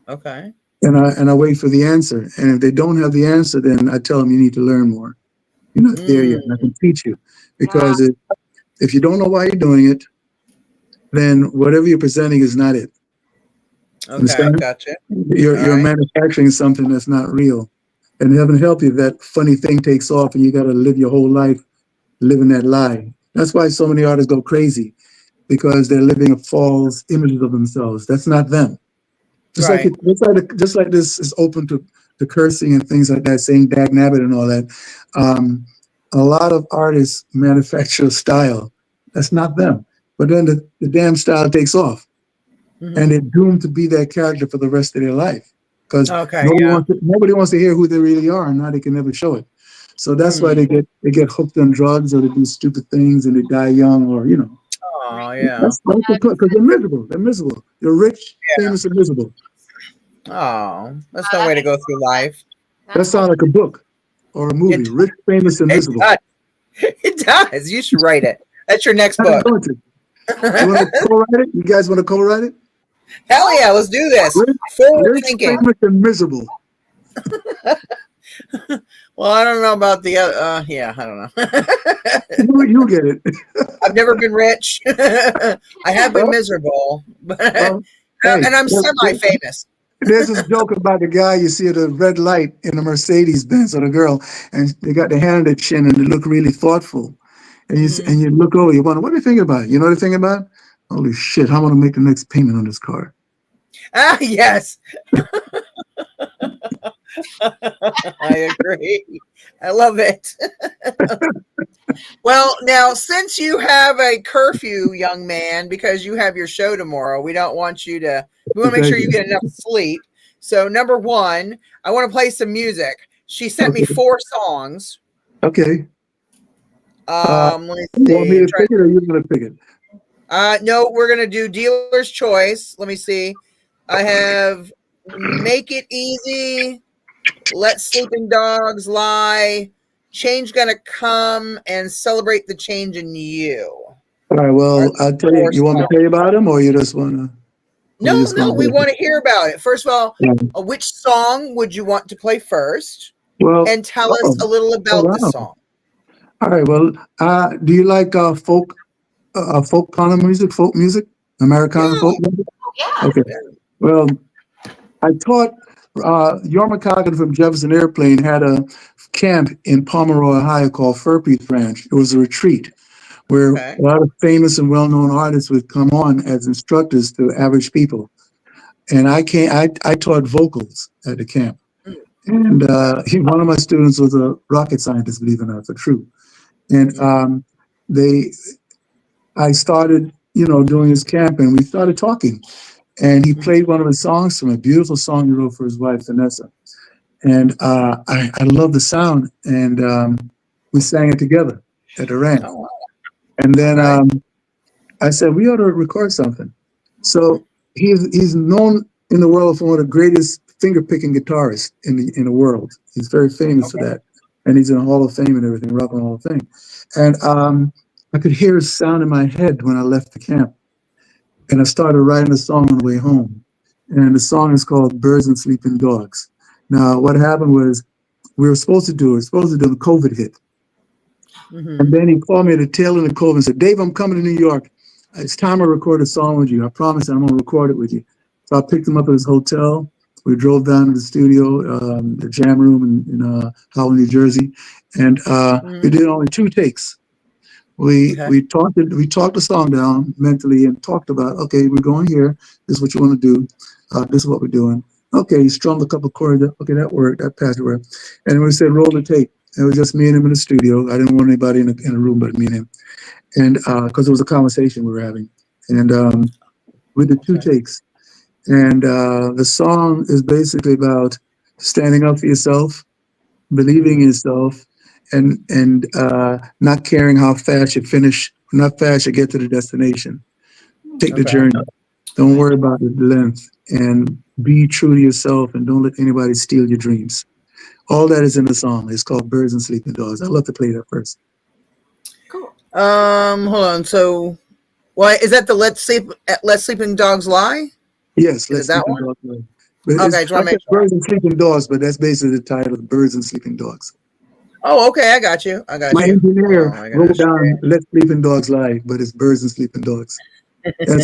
Okay. And I wait for the answer. And if they don't have the answer, then I tell them you need to learn more. You're not there yet. And I can teach you. Because if you don't know why you're doing it, then whatever you're presenting is not it. Okay, Understand? gotcha. All You're right. manufacturing something that's not real. And heaven help you if that funny thing takes off and you got to live your whole life living that lie. That's why so many artists go crazy, because they're living a false images of themselves. That's not them. Right. Just like this is open to cursing and things like that, saying dag nabbit and all that. Um, a lot of artists manufacture a style. That's not them. But then the damn style takes off, and they're doomed to be that character for the rest of their life, because Okay, yeah. nobody wants to hear who they really are, and now they can never show it. So that's why they get hooked on drugs, or they do stupid things and they die young, or Oh, yeah. that's because they're miserable. They're miserable. They're rich, famous, and miserable. Oh, that's no way to go through life. That sounds like a book or a movie. It, Rich, famous, and it miserable. does. It does. You should write it. That's your next I'm book. going to. You want to co-write it? You guys want to co-write it? Hell yeah, let's do this. Forward Rich, thinking. famous, and miserable. Well, I don't know about the other. Yeah, I don't know. You get it. I've never been rich. I have been miserable, but Hey, and I'm semi-famous. there's this joke about the guy you see at a red light in a Mercedes Benz, or the girl, and they got their hand on their chin and they look really thoughtful. And you look over, you wonder, what are you thinking about? You know what you're thinking about? Holy shit, I want to make the next payment on this car. Ah, yes. I agree. I love it. Well, now, since you have a curfew, young man, because you have your show tomorrow, we want to make sure you get enough sleep. So, number one, I want to play some music. She sent me 4 songs. Okay. Let me see. You want me to pick it, or you going to pick it? No, we're going to do dealer's choice. Let me see. I have Make It Easy, Let Sleeping Dogs Lie, Change Gonna Come, and Celebrate the Change in You. All right, well, I'll tell you. You want me to tell you about them, or you just want to? No, we want to hear about it. First of all, which song would you want to play first? Well, and tell us a little about the song. All right, well, do you like folk kind of music, folk music, Americana folk music? Yeah. Okay. Well, I taught Yorma Coggin from Jefferson Airplane had a camp in Pomeroy, Ohio called Furpees Ranch. It was a retreat where a lot of famous and well-known artists would come on as instructors to average people. And I taught vocals at the camp. And one of my students was a rocket scientist, believe it or not, for true. And I started, doing his camp, and we started talking. And he played one of his songs from a beautiful song he wrote for his wife, Vanessa. And I love the sound, and we sang it together at the ranch. Oh, wow. And then I said, we ought to record something. So he's known in the world for one of the greatest finger-picking guitarists in the world. He's very famous for that. And he's in the Hall of Fame and everything, Rock and Hall of Fame. And I could hear his sound in my head when I left the camp. And I started writing a song on the way home. And the song is called Birds and Sleeping Dogs. Now, what happened was we were supposed to do the COVID hit. And then he called me at the tail end of COVID and said, Dave, I'm coming to New York. It's time I record a song with you. I promise I'm going to record it with you. So I picked him up at his hotel. We drove down to the studio, the jam room in Howell, New Jersey. And we did only 2 takes. We talked the song down mentally and talked about, okay, we're going here. This is what you want to do. This is what we're doing. Okay, he strummed a couple chords. Okay, that worked. That passed it. And then we said, roll the tape. It was just me and him in the studio. I didn't want anybody in a room but me and him. And because it was a conversation we were having. And we did 2 takes. And the song is basically about standing up for yourself, believing in yourself, and not caring how fast you finish, not fast you get to the destination. Take the journey. Don't worry about the length, and be true to yourself, and don't let anybody steal your dreams. All that is in the song. It's called Birds and Sleeping Dogs. I'd love to play that first. Cool. Hold on. So, why is that the Let Sleeping Dogs Lie? Yes, Let Sleeping Dogs Lie. Okay, just want to make sure. Birds and Sleeping Dogs, but that's basically the title of Birds and Sleeping Dogs. Oh, okay, I got you. My engineer wrote down Let Sleeping Dogs Lie, but it's Birds and Sleeping Dogs. And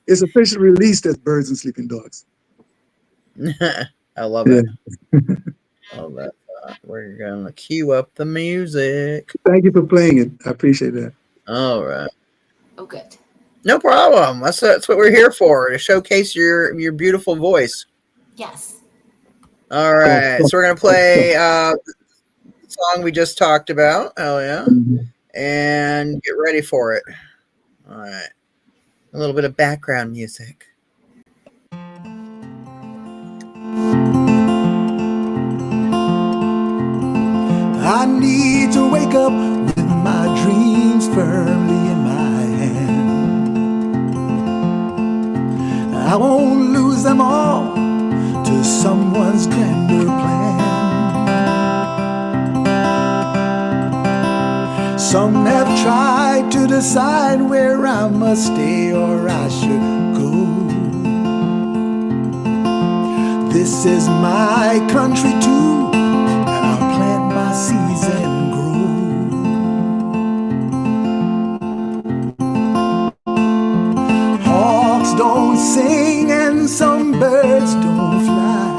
it's officially released as Birds and Sleeping Dogs. I love Yeah. it. All that. We're gonna cue up the music. Thank you for playing it. I appreciate that. All right. Oh, good. No problem. That's what we're here for, to showcase your beautiful voice. Yes. All right. So we're gonna play the song we just talked about. Oh yeah. And get ready for it. All right. A little bit of background music. I need to wake up with my dreams firmly in my hand. I won't lose them all to someone's grander plan. Some have tried to decide where I must stay or I should go. This is my country too, and I'll plant my seeds and grow. Hawks don't sing and some birds don't fly,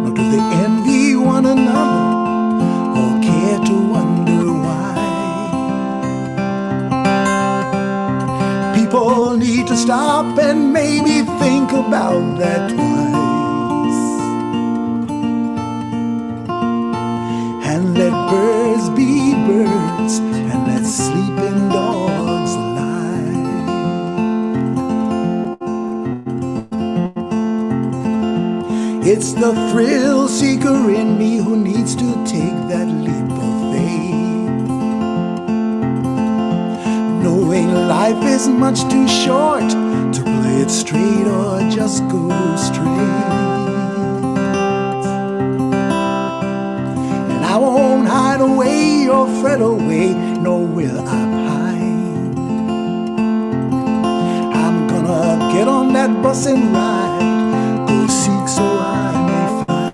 nor do they envy one another or care to wonder why. People need to stop and maybe think about that twice. And let birds be birds, and let sleeping dogs lie. It's the thrill seeker in me who needs to take that leap of faith, knowing life is much too short to play it straight or just go straight. I won't hide away or fret away, nor will I pine. I'm gonna get on that bus and ride, go seek so I may find.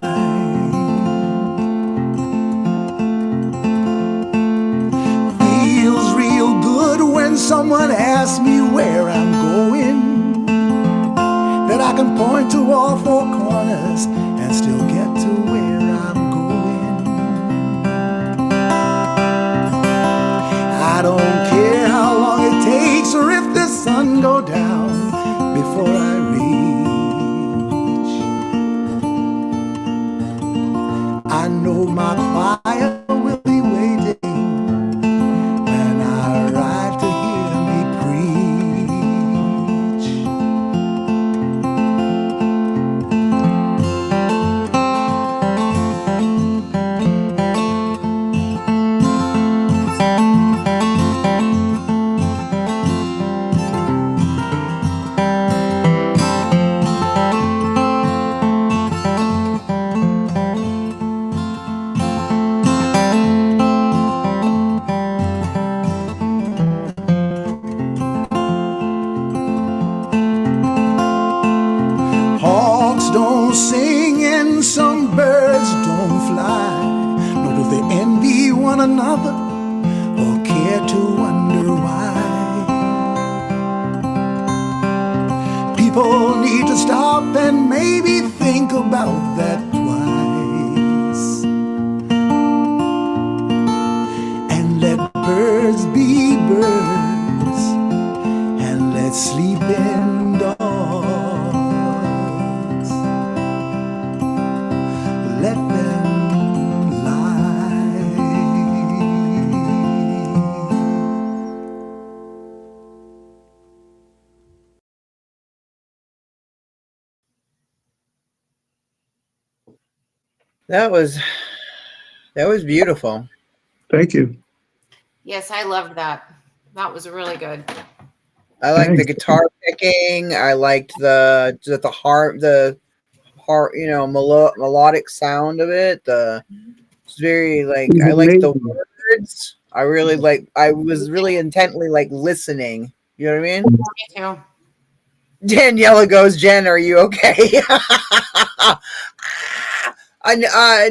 Feels real good when someone asks me where I'm going, that I can point to all four corners and still get to where I'm going. I don't care how long it takes or if the sun go down before I reach. I know my choir will be waiting when I arrive to hear me don't sing and some birds don't fly, nor do they envy one another or care to wonder why. People need to stop and maybe think about that twice, and let birds be birds, and let sleeping dogs let them lie. That was beautiful. Thank you. Yes, I loved that. That was really good. I like the Thanks. guitar picking. I liked the melodic sound of it. It's very like, I like the Amazing. words. I really like. I was really intently like listening. You know what I mean? Me too. Daniela goes, Jen, are you okay?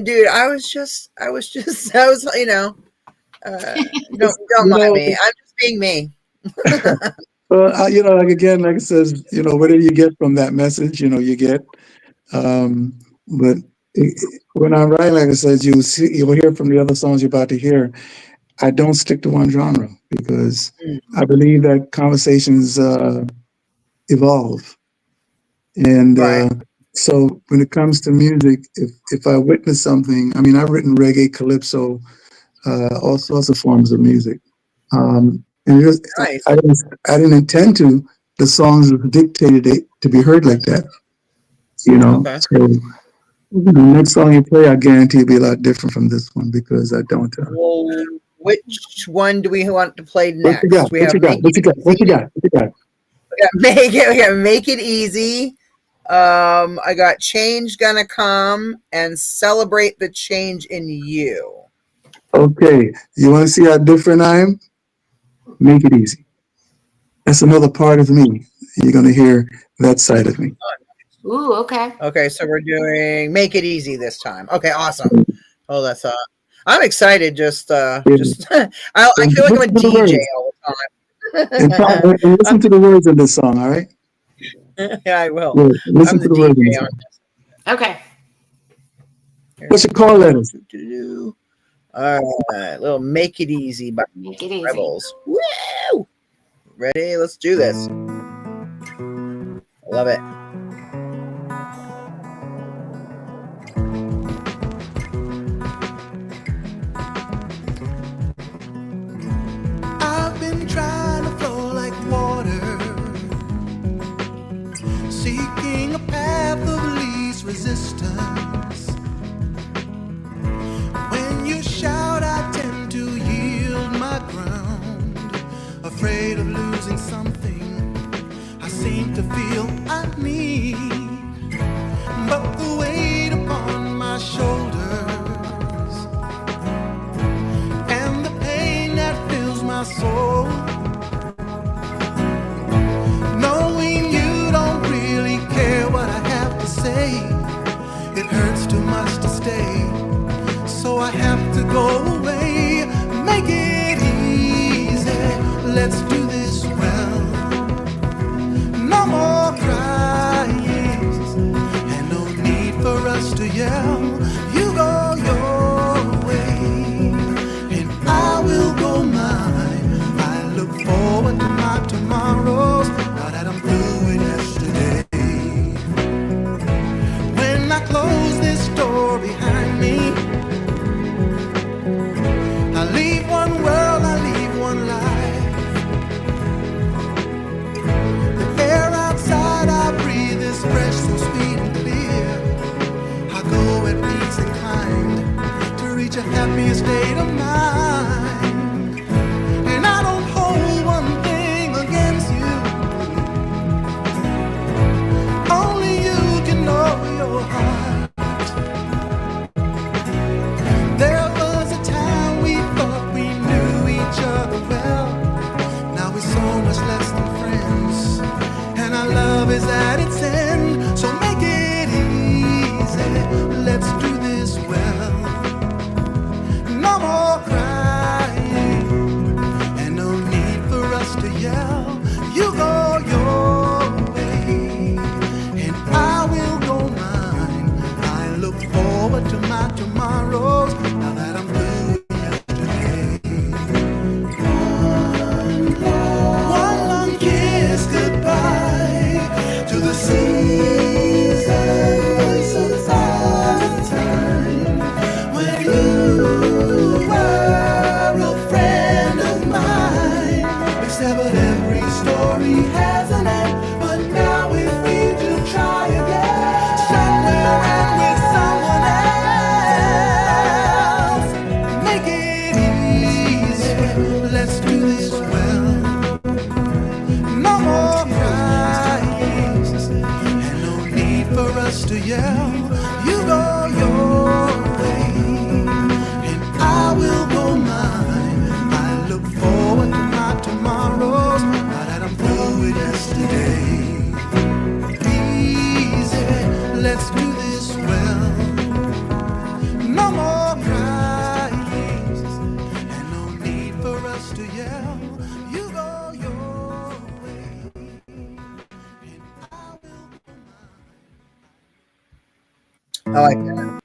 Dude, I was, don't You mind know, me. I'm just being me. Well, like again, like it says, whatever you get from that message, you get. But when I'm writing, like I said, you'll hear from the other songs you're about to hear. I don't stick to one genre because Mm, I believe that conversations evolve, and right. so when it comes to music, if I witness something, I mean, I've written reggae, calypso, all sorts of forms of music. And Nice. I didn't intend to. The songs dictated it to be heard like that, you know. Okay. So the next song you play, I guarantee will be a lot different from this one because I don't. Well, which one do we want to play What you got? next? We What have you got? Make What It you got? What you Easy. got? What you got? Make it easy. I got Change Gonna Come and Celebrate the Change in You. Okay, you want to see how different I am? Make it easy. That's another part of me. You're gonna hear that side of me. Ooh, okay. Okay, so we're doing Make It Easy this time. Okay, awesome. Oh, that's I'm excited. Just I And feel like I'm a listen to the DJ words. all And, the and time. listen to the words of this song. All right. Yeah, I will. Yeah, I'm listen the to the words in DJ this on song. Okay. What's your call letters? All right, little Make It Easy by Make it easy. Rebels. Woo! Ready? Let's do this. Love it. I've been trying to flow like water, seeking a path of least resistance. When you shout, I tend to yield my ground, afraid of losing something I seem to feel I need. But the weight upon my shoulders and the pain that fills my soul, knowing you don't really care what I have to say, it hurts too much to stay, so I have to go away. Make it easy, let's do this well. No more crying, and no need for us to yell. You go your way, and I will go mine. I look forward to my tomorrows, now that I'm through with yesterday. When I close this door behind me, I leave one world, I leave one life. The air outside I breathe is fresh, so sweet and clear. I go at peace inclined to reach a happier state of mind. And I don't hold one thing against you, only you can know your heart. There was a time we thought we knew each other well. Now we're so much less than friends, and our love is at its end. So make it easy, let's do this well. No more crying, and no need for us to yell. You go your way, and I will go mine. I look forward to my tomorrows, now that I'm through yesterday. One long kiss goodbye to the seasons of summertime, when you were a friend of mine. Except that every story has an end, but now we're free to try again, somewhere and with someone else. Make it easy, let's do this well. No more crying, and no need for us to yell. You go your way, and I will go mine. I look forward to my tomorrows, now that I'm through with yesterday. Easy, let's do this well. No more crying, and no need for us to yell. You go your way. I like that.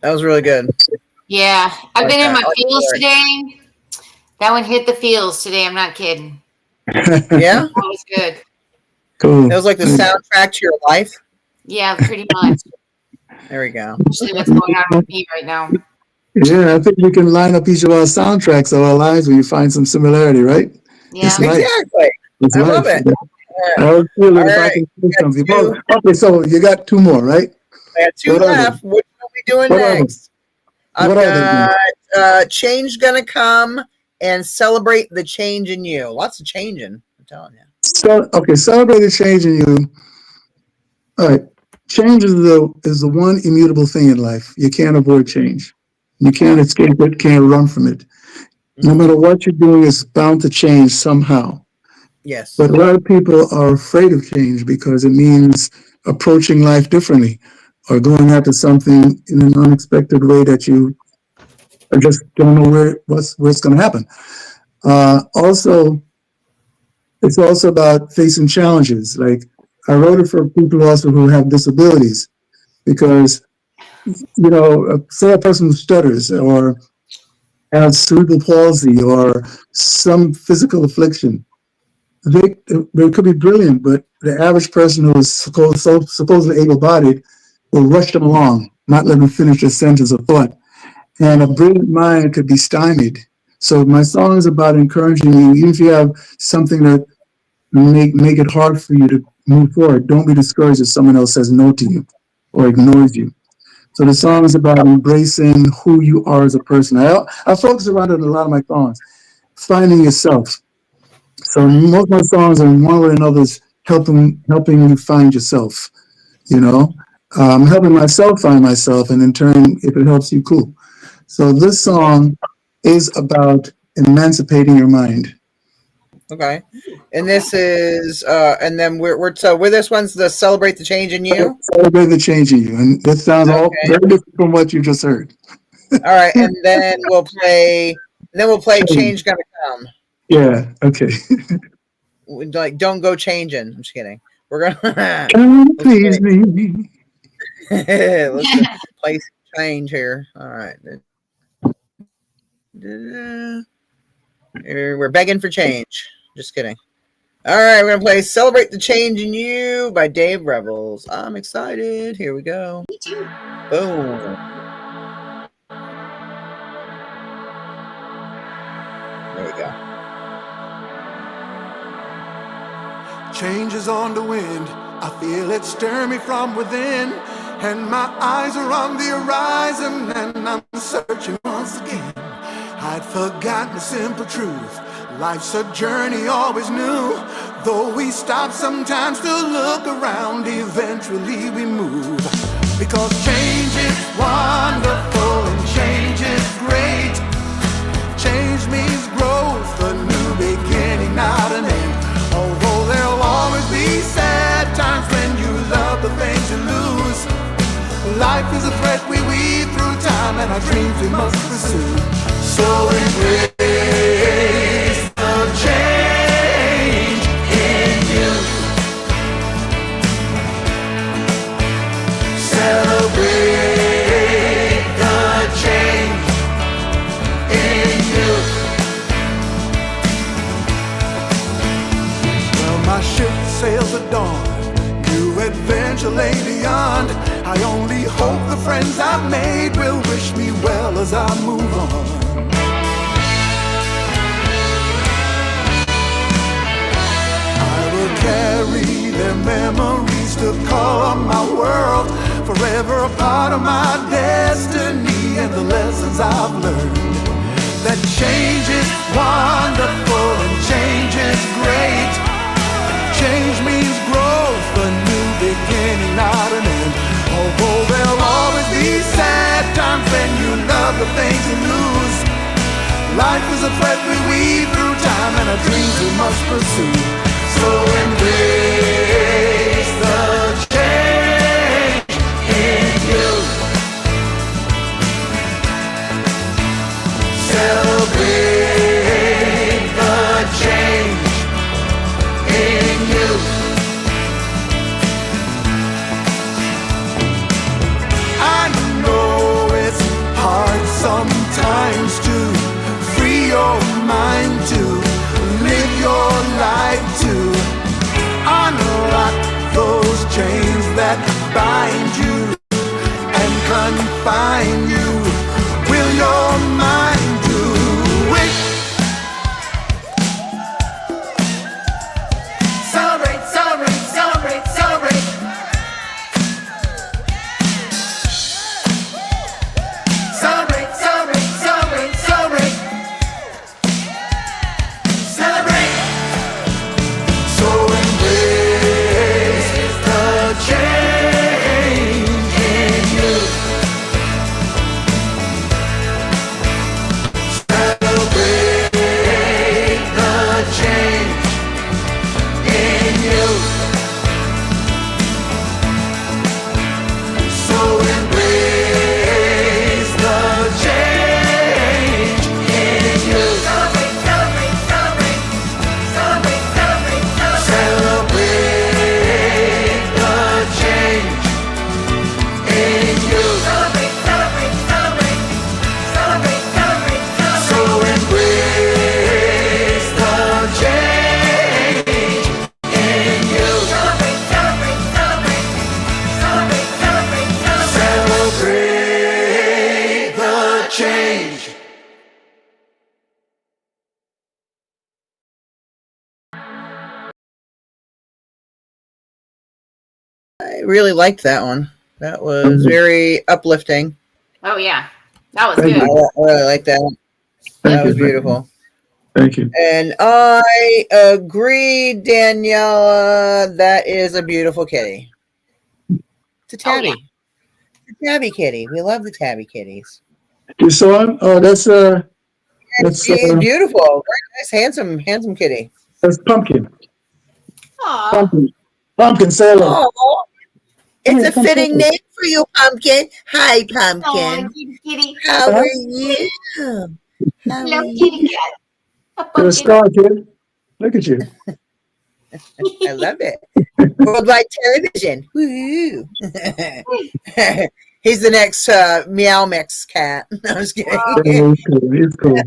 That was really good. Yeah, I've been in my feels that. today. That one hit the feels today. I'm not kidding. Yeah? That was good. Cool. It was like the soundtrack to your life. Yeah, pretty much. There we go. Actually, what's going on with me right now? Yeah, I think we can line up each of our soundtracks of our lives when you find some similarity, right? Yeah. It's life. Exactly. It's I life. love it. I always feel that if I right. can say something. Two. Okay, so you got two more, right? I got two What are left. they? What are we doing What are next? What I've are they? got Change Gonna Come and Celebrate the Change in You. Lots of changing, I'm telling you. So, okay, celebrate the change in you. All right. Change is the one immutable thing in life. You can't avoid change. You can't escape it, can't run from it. No matter what you're doing, it's bound to change somehow. Yes. But a lot of people are afraid of change because it means approaching life differently or going after something in an unexpected way that you just don't know where it's going to happen. Also, it's also about facing challenges. Like I wrote it for people also who have disabilities because, say a person who stutters or has cerebral palsy or some physical affliction. They could be brilliant, but the average person who is supposedly able-bodied will rush them along, not let them finish their sentence or thought. And a brilliant mind could be stymied. So my song is about encouraging you, even if you have something that make it hard for you to move forward. Don't be discouraged if someone else says no to you or ignores you. So the song is about embracing who you are as a person. I focus around it in a lot of my songs, finding yourself. So most of my songs are in one way or another helping you find yourself. Helping myself find myself, and in turn, if it helps you, cool. So this song is about emancipating your mind. Okay. And this is and then we're this one's the Celebrate the Change in You. Celebrate the change in you. And that sounds all very different from what you just heard. All right, and then we'll play Change Gonna Come. Yeah, okay. Like, don't go changing. I'm just kidding. We're gonna please me. let's play change here. All right. We're begging for change. Just kidding. All right, we're gonna play "Celebrate the Change in You" by Dave Revels. I'm excited. Here we go. Me too. Boom. There we go. Change is on the wind, I feel it stir me from within, and my eyes are on the horizon, and I'm searching once again. I'd forgotten the simple truth, life's a journey always new. Though we stop sometimes to look around, eventually we move. Because change is wonderful and change is great. Change means growth, a new beginning, not an end. Although there'll always be sad times when you love the things you lose. Life is a thread we weave through time, and our dreams we must pursue. So embrace the change in you. Celebrate the change in you. Well, my ship sails at dawn, new adventure lay beyond. I only hope the friends I've made will wish me well as I move on. I will carry their memories to color my world, forever a part of my destiny and the lessons I've learned. That change is wonderful and change is great. Change means growth, a new beginning, not an end. Although there'll always be sad times when you love the things you lose. Life is a thread we weave through time, and our dreams we must pursue. So embrace the change in you. Celebrate the change in you. I mind to live your life, to unlock those chains that bind you and confine you. Will your mind do it? Celebrate, celebrate, celebrate, celebrate. Celebrate, celebrate, celebrate, celebrate. Celebrate. So embrace the change in you. Celebrate the change in you. So embrace the change in you. Celebrate, celebrate, celebrate. Celebrate, celebrate, celebrate. Celebrate the change in you. Celebrate, celebrate, celebrate. Celebrate, celebrate, celebrate. So embrace the change in you. Celebrate, celebrate, celebrate. Celebrate, celebrate, celebrate. Celebrate the change. I really liked that one. That was very uplifting. Oh yeah, that was Thank good. you. I really like that. Thank That you. was beautiful. Thank you. And I agree, Daniela. That is a beautiful kitty. It's a tabby. Oh, yeah. It's a tabby kitty. We love the tabby kitties. You saw him? Oh, that's Beautiful. Very nice, handsome kitty. Pumpkin. Aw. Pumpkin, say hello. Oh, it's Yeah, a come fitting forward. name for you, Pumpkin. Hi, Oh, Pumpkin. kitty. How Huh? are you? How Hello, are kitty you? cat. A You're a pumpkin. star, kid. Look at you. I love it. Worldwide television. Woo! He's the next Meow Mix cat. I was kidding. Yeah, he's cool. He's cool.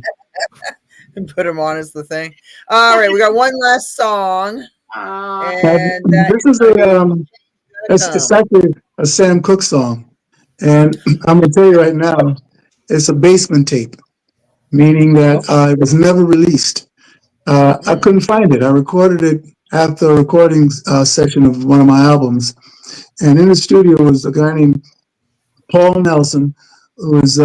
Put him on as the thing. All right, we got one last song, Aw. and that This is it's come. actually a Sam Cooke song, and I'm gonna tell you right now, it's a basement tape, meaning that it was never released. I couldn't find it. I recorded it after a recording session of one of my albums, and in the studio was a guy named Paul Nelson, who was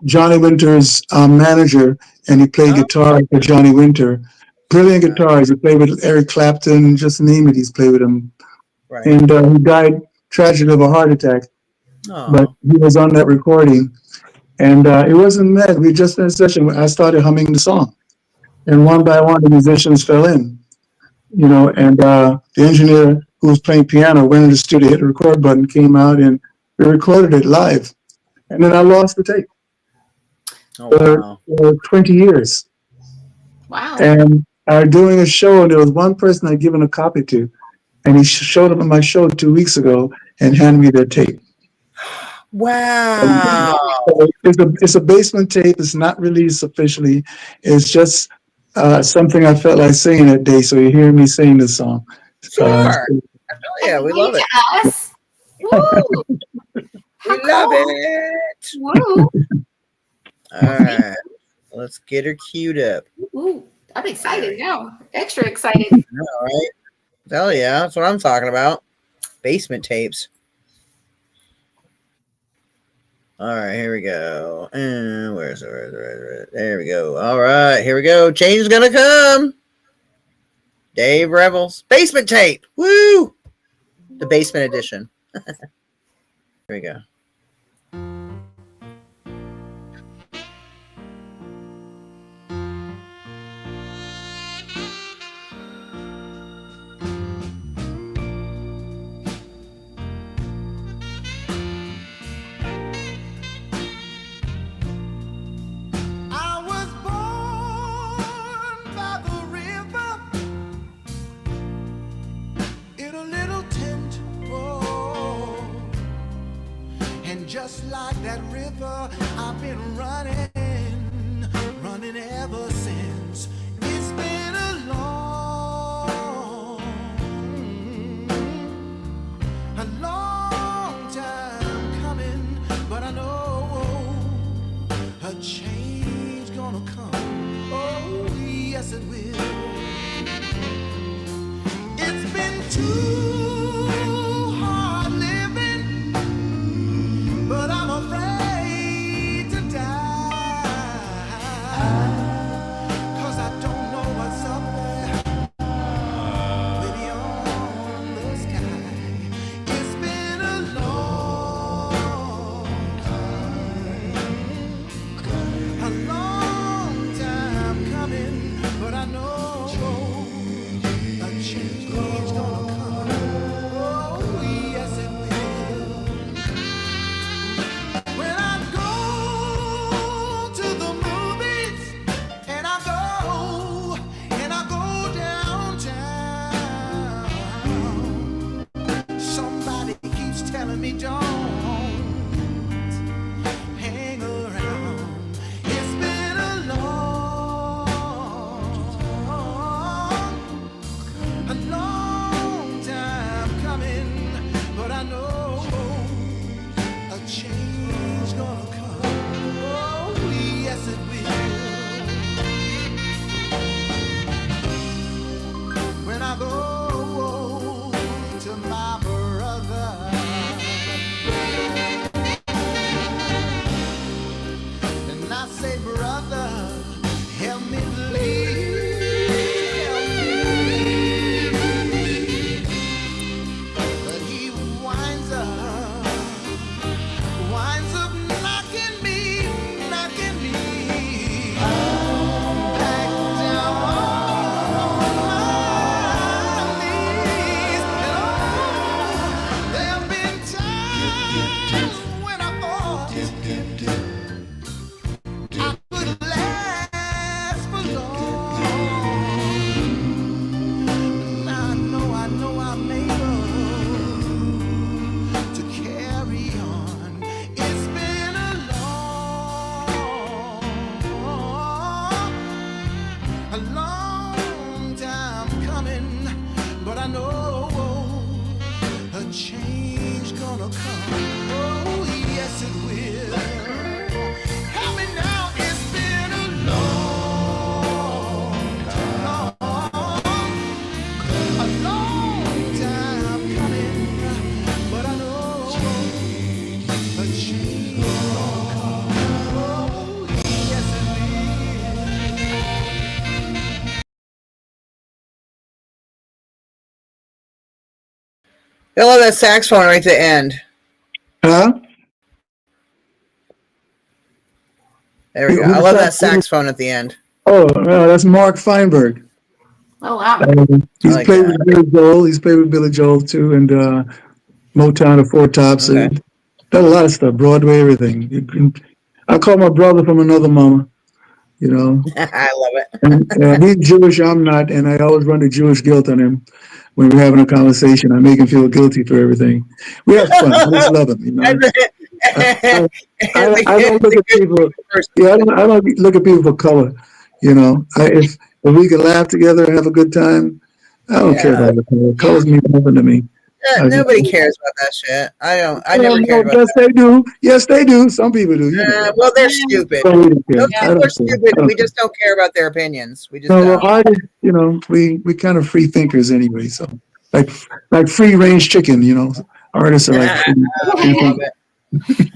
Johnny Winter's manager, and he played guitar for Johnny Winter. Brilliant guitars. He played with Eric Clapton, just name it. He's played with him. Right. And he died tragically of a heart attack. But Oh, he was on that recording, and it wasn't mad. We just in a session. I started humming the song, and one by one, the musicians fell in. You know, and the engineer who was playing piano went in the studio, hit the record button, came out, and we recorded it live. And then I lost the tape wow. for 20 years. Wow. And I was doing a show, and there was one person I'd given a copy to, and he showed up at my show 2 weeks ago and handed me their tape. Wow. So it's a basement tape. It's not released officially. It's just something I felt like singing that day. So you hear me sing this song. Sure. Yeah, we love it. Us. Woo. We love it. Woo. All right. Let's get her queued up. Ooh, I'm excited now. Extra excited. All right. Hell yeah. That's what I'm talking about. Basement tapes. All right, here we go. And where's it? There we go. All right, here we go. Change is gonna come. Dave Revels. Basement tape. Woo! The basement edition. Here we go. I was born by the river in a little tent. Oh, and just like that river, I've been running ever since. too hard living, but I'm afraid to die, 'cause I don't know what's up there way beyond the sky. It's been a long time coming, but I know a change gonna come. Oh, yes it will. When I go to the movies, and I go downtown, somebody keeps telling me don't hang around. It's been a long time coming, but I know a change gonna come. Oh, yes it will. When I go to my brother, and I say, brother, help me please, help me. But he winds up knocking me back down on my knees. And oh, there have been times when I thought I could last for long. Now I know I'm able to carry on. It's been a long time coming, but I know a change gonna come. Oh, yes it will. Help me now. It's been a long time coming, but I know a change gonna come. Oh, yes it I love that saxophone right at the end. Huh? There we go. Who I the love that sax- saxophone at the end. Oh, that's Mark Feinberg. Oh wow. He's like played that. with Billy Joel. He's played with Billy Joel too, and Motown and Four Tops, Okay. and done a lot of stuff, Broadway, everything. I call my brother from another mama, you know. I love it. And he's Jewish, I'm not, and I always run the Jewish guilt on him when we're having a conversation. I make him feel guilty for everything. We have fun. I just love him, you know. I don't look at people. Yeah, I don't look at people for color. You know, if we can laugh together and have a good time, I don't care about the color. Colors mean nothing to me. Nobody cares about that shit. I never No, cared about yes, that. they do. Yes, they do. Some people do. You know. Well, they're stupid. I don't really care. Those I people don't are care. stupid. I don't We care. just don't care about their opinions. We just No, don't. well, artists, you know, we kind of free thinkers anyway. So, like free range chicken, you know, artists are like free I love thinkers. it.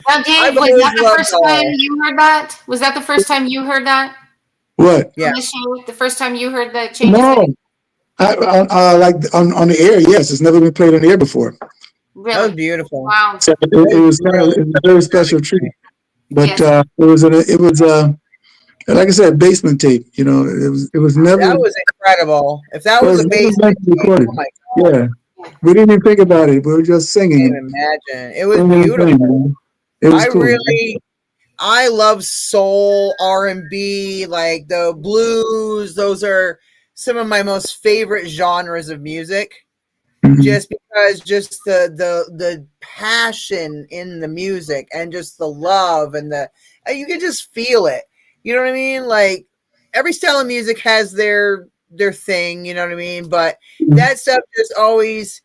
Now, Dave, I've was always that the loved first all. time you heard that? Was that the first time you heard that? What? Yeah. On the show? The first time you heard the changes? No, like on the air. Yes, it's never been played on the air before. That was Really? beautiful. Wow. So it was kind of, it was a very special treat. But Yes. it was like I said, basement tape. You know, it was never. That was incredible. If that It was was a never basement meant to be tape, recorded. oh my god, Yeah, we didn't even think about it. We were just I singing. can't imagine. It was Singing and beautiful. playing. It was cool. I love soul, R&B, like the blues. Those are some of my most favorite genres of music. Mhm. Just because just the passion in the music and just the love and you can just feel it. You know what I mean? Like every style of music has their thing, you know what I mean? But that stuff just always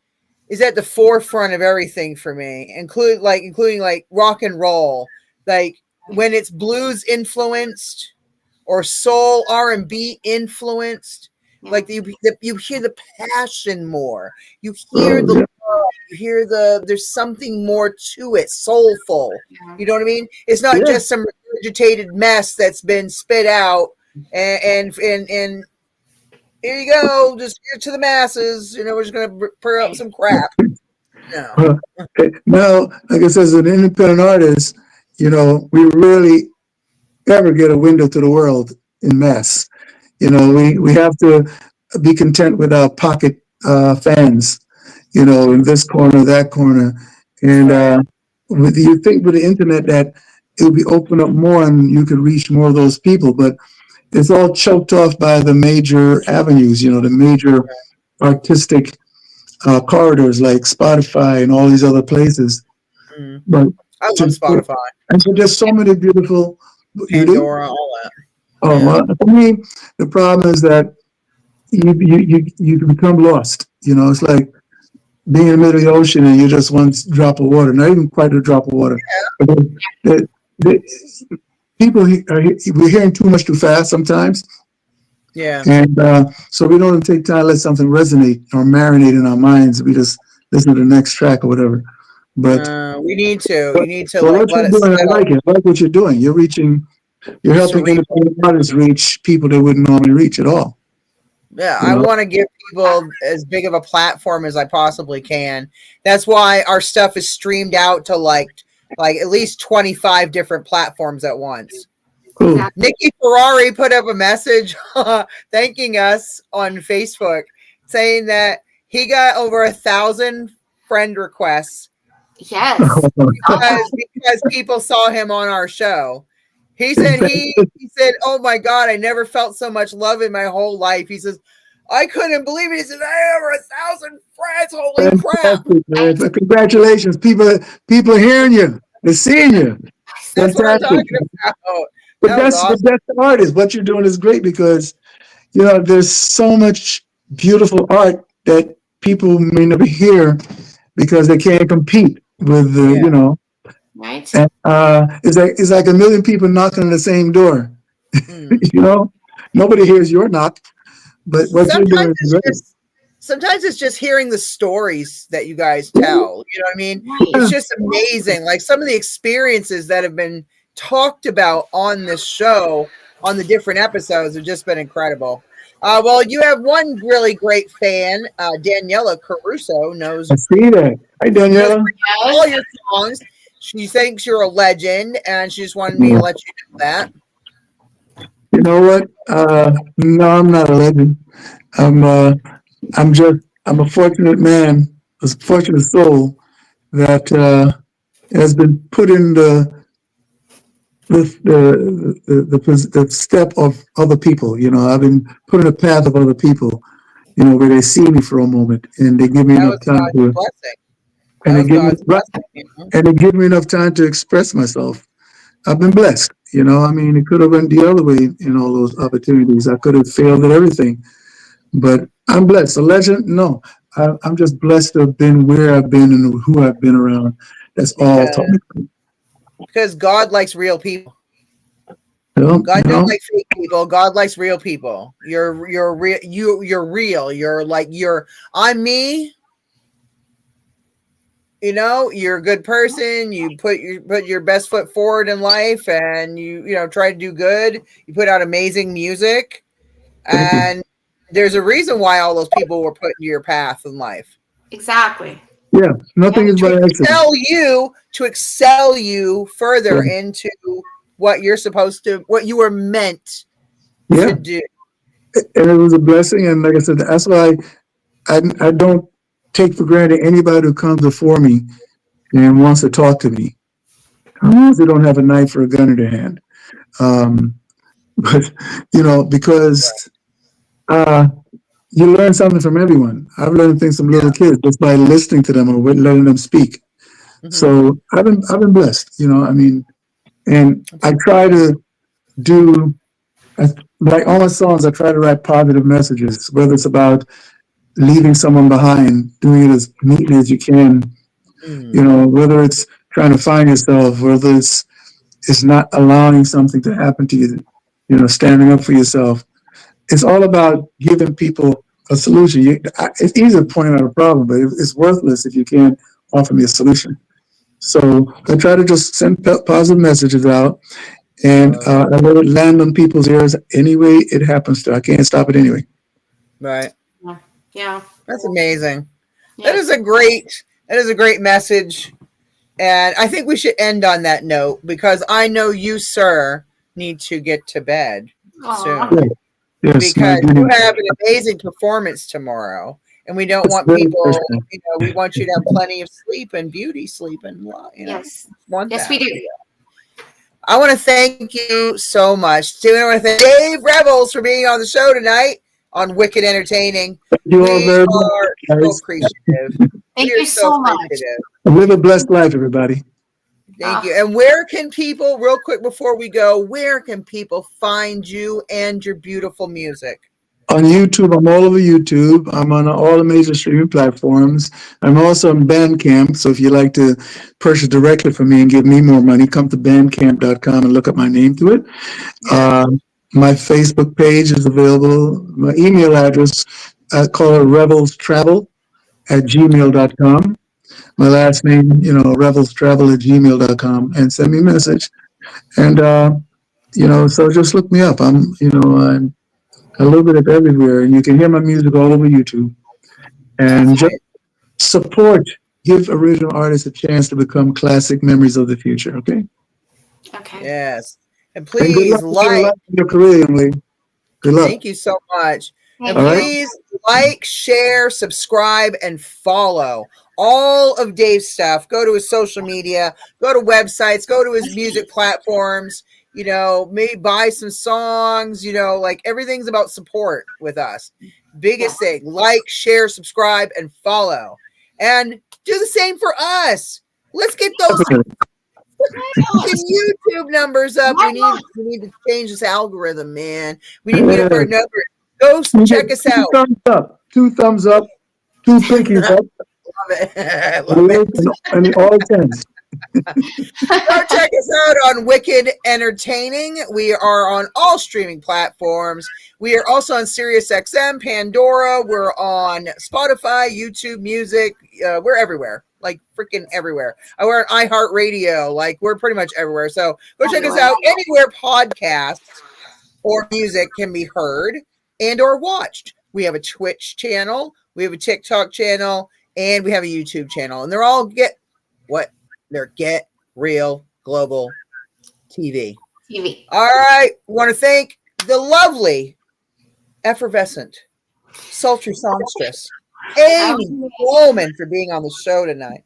is at the forefront of everything for me, including like rock and roll. Like when it's blues influenced or soul R&B influenced, Yeah. Like you hear the passion more. You hear the love. You hear there's something more to it, soulful. Yeah. You know what I mean? It's not Yeah. just some regurgitated mess that's been spit out and here you go, just here to the masses. You know, we're just gonna put up some crap. No. Now, like I said, as an independent artist, we rarely ever get a window to the world in mass. We have to be content with our pocket fans, in this corner, that corner. And you think with the internet that it would be open up more and you could reach more of those people, but it's all choked off by the major avenues, the major artistic corridors like Spotify and all these other places. Mm. But I love Spotify, and so there's so many beautiful. You do? Pandora, all that. Oh, Yeah. well, for me, the problem is that you can become lost. It's like being in the middle of the ocean and you're just one drop of water, not even quite a drop of water. But people we're hearing too much too fast sometimes, Yeah. and so we don't take time to let something resonate or marinate in our minds. We just listen to the next track or whatever. But We need to. but, You need to but like what let you're it doing, I settle. like it. I like what you're doing. You're helping Cerebral. independent artists reach people they wouldn't normally reach at all. Yeah, You I know? want to give people as big of a platform as I possibly can. That's why our stuff is streamed out to like at least 25 different platforms at once. Cool. Exactly. Nikki Ferrari put up a message thanking us on Facebook, saying that he got over 1,000 friend requests Yes. because people saw him on our show. He said he said, "Oh my God, I never felt so much love in my whole life." He says, "I couldn't believe it." He said, "I have over 1,000 friends. Holy crap!" Fantastic, man. Congratulations, people are hearing you. They're seeing you. That's what I'm Fantastic. talking about. But That was that's awesome. the artist. What you're doing is great because there's so much beautiful art that people may never hear because they can't compete with the Yeah. Right. and it's like a million people knocking on the same door. Mm. Nobody hears your knock, but what you're Sometimes doing is it's great. just sometimes it's just hearing the stories that you guys tell. You know what I mean? It's Right. just amazing. Like some of the experiences that have been talked about on this show, on the different episodes, have just been incredible. Well, you have one really great fan, Daniela Caruso, knows I see that. Hi, Daniela. all your songs. She thinks you're a legend, and she just wanted me to let you know that. You know what? No, I'm not a legend. I'm I'm just I'm a fortunate man, a fortunate soul that has been put in the step of other people. I've been put in the path of other people. Where they see me for a moment and they give me That enough was time God's to, blessing. and That they was give me God's right, blessing. You know? and they give me enough time to express myself. I've been blessed. I mean, it could have went the other way in all those opportunities. I could have failed at everything, but I'm blessed. A legend? No, I'm just blessed to have been where I've been and who I've been around. That's all. Because God likes real people. You know, God doesn't like fake people. God likes real people. You're real. You're real. I'm me. You're a good person. You put your best foot forward in life, and you try to do good. You put out amazing music, Thank you. and there's a reason why all those people were put into your path in life. Exactly. Yeah, nothing is by To accident. excel you further into what you're supposed to, what you were meant Yeah, to do. and it was a blessing. And like I said, that's why I don't take for granted anybody who comes before me and wants to talk to me. They don't have a knife or a gun in their hand. Um, but because uh, you learn something from everyone. I've learned things from little kids just by listening to them or letting them speak. Mhm. So I've been blessed. I mean, and I try to do like all my songs. I try to write positive messages, whether it's about leaving someone behind, doing it as neatly as you can. Whether it's trying to find yourself, whether it's not allowing something to happen to you. Standing up for yourself. it's all about giving people a solution. It's easy to point out a problem, but it's worthless if you can't offer me a solution. So I try to just send positive messages out, and I let it land on people's ears any way it happens to. I can't stop it anyway. Right. Yeah. That's amazing. Yeah. That is a great message. And I think we should end on that note because I know you, sir, need to get to bed Aw. soon. Yes, Because you have an amazing performance tomorrow. And we don't want people, we want you to have plenty of sleep and beauty sleep and, Yes. want Yes, that. we do. I want to thank you so much. I want to thank Dave Revels for being on the show tonight on Wicked Entertaining. You all We very are much, so appreciative. Thank We are you so much. appreciative. Live a blessed life, everybody. Thank you. And where can people, real quick before we go, where can people find you and your beautiful music? On YouTube, I'm all over YouTube. I'm on all the major streaming platforms. I'm also on Bandcamp. So if you like to purchase directly from me and give me more money, come to bandcamp.com and look up my name to it. My Facebook page is available. My email address, I call it revelstravel@gmail.com. My last name, revelstravel@gmail.com, and send me a message. And, so just look me up. I'm a little bit of everywhere, and you can hear my music all over YouTube. And just give original artists a chance to become classic memories of the future. Okay. Okay. Yes. And And good please luck in your career, young lady. Good luck. Thank you so much. Thank And you. please like, share, subscribe, and follow all of Dave's stuff. Go to his social media, go to websites, go to his music platforms, maybe buy some songs, like everything's about support with us. Biggest thing, like, share, subscribe, and follow. And do the same for us. Let's get those YouTube numbers up. We need to change this algorithm, man. We need to get our numbers. Go check us out. 2 thumbs up, 2 pinkies up. Love it. I love it. And all 10s. Go check us out on Wicked Entertaining. We are on all streaming platforms. We are also on SiriusXM, Pandora. We're on Spotify, YouTube Music. We're everywhere, like freaking everywhere. We're on iHeartRadio. Like we're pretty much everywhere. So go check us out anywhere podcasts or music can be heard and or watched. We have a Twitch channel, we have a TikTok channel, and we have a YouTube channel. And they're all Get Real Global TV. All right. I want to thank the lovely, effervescent, sultry songstress, Amy Coleman, for being on the show tonight.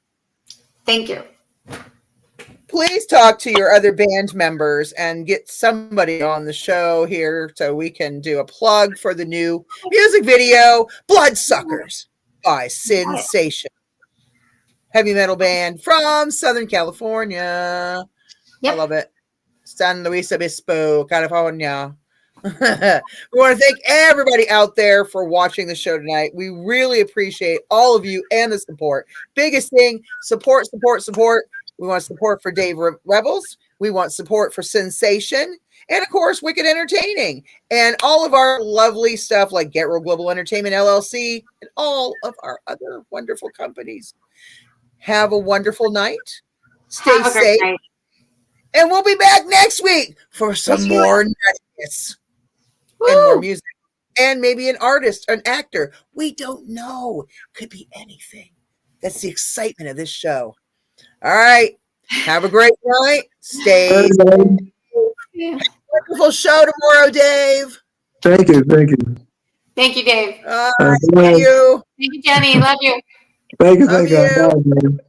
Thank you. Please talk to your other band members and get somebody on the show here so we can do a plug for the new music video, Bloodsuckers by Sensation. Heavy metal band from Southern California. Yep. I love it. San Luis Obispo, California. We want to thank everybody out there for watching the show tonight. We really appreciate all of you and the support. Biggest thing, support. We want support for Dave Revels. We want support for Sensation. And, of course, Wicked Entertaining. And all of our lovely stuff like Get Real Global Entertainment, LLC, and all of our other wonderful companies. Have a wonderful night. Stay safe. Night. And we'll be back next week for some more nuttiness and more music. And maybe an artist, an actor. We don't know. Could be anything. That's the excitement of this show. All right. Have a great night. Stay safe. Wonderful show tomorrow, Dave. Thank you. Thank you, Dave. Thank you. Thank you, Jenny. Love you. Thank you.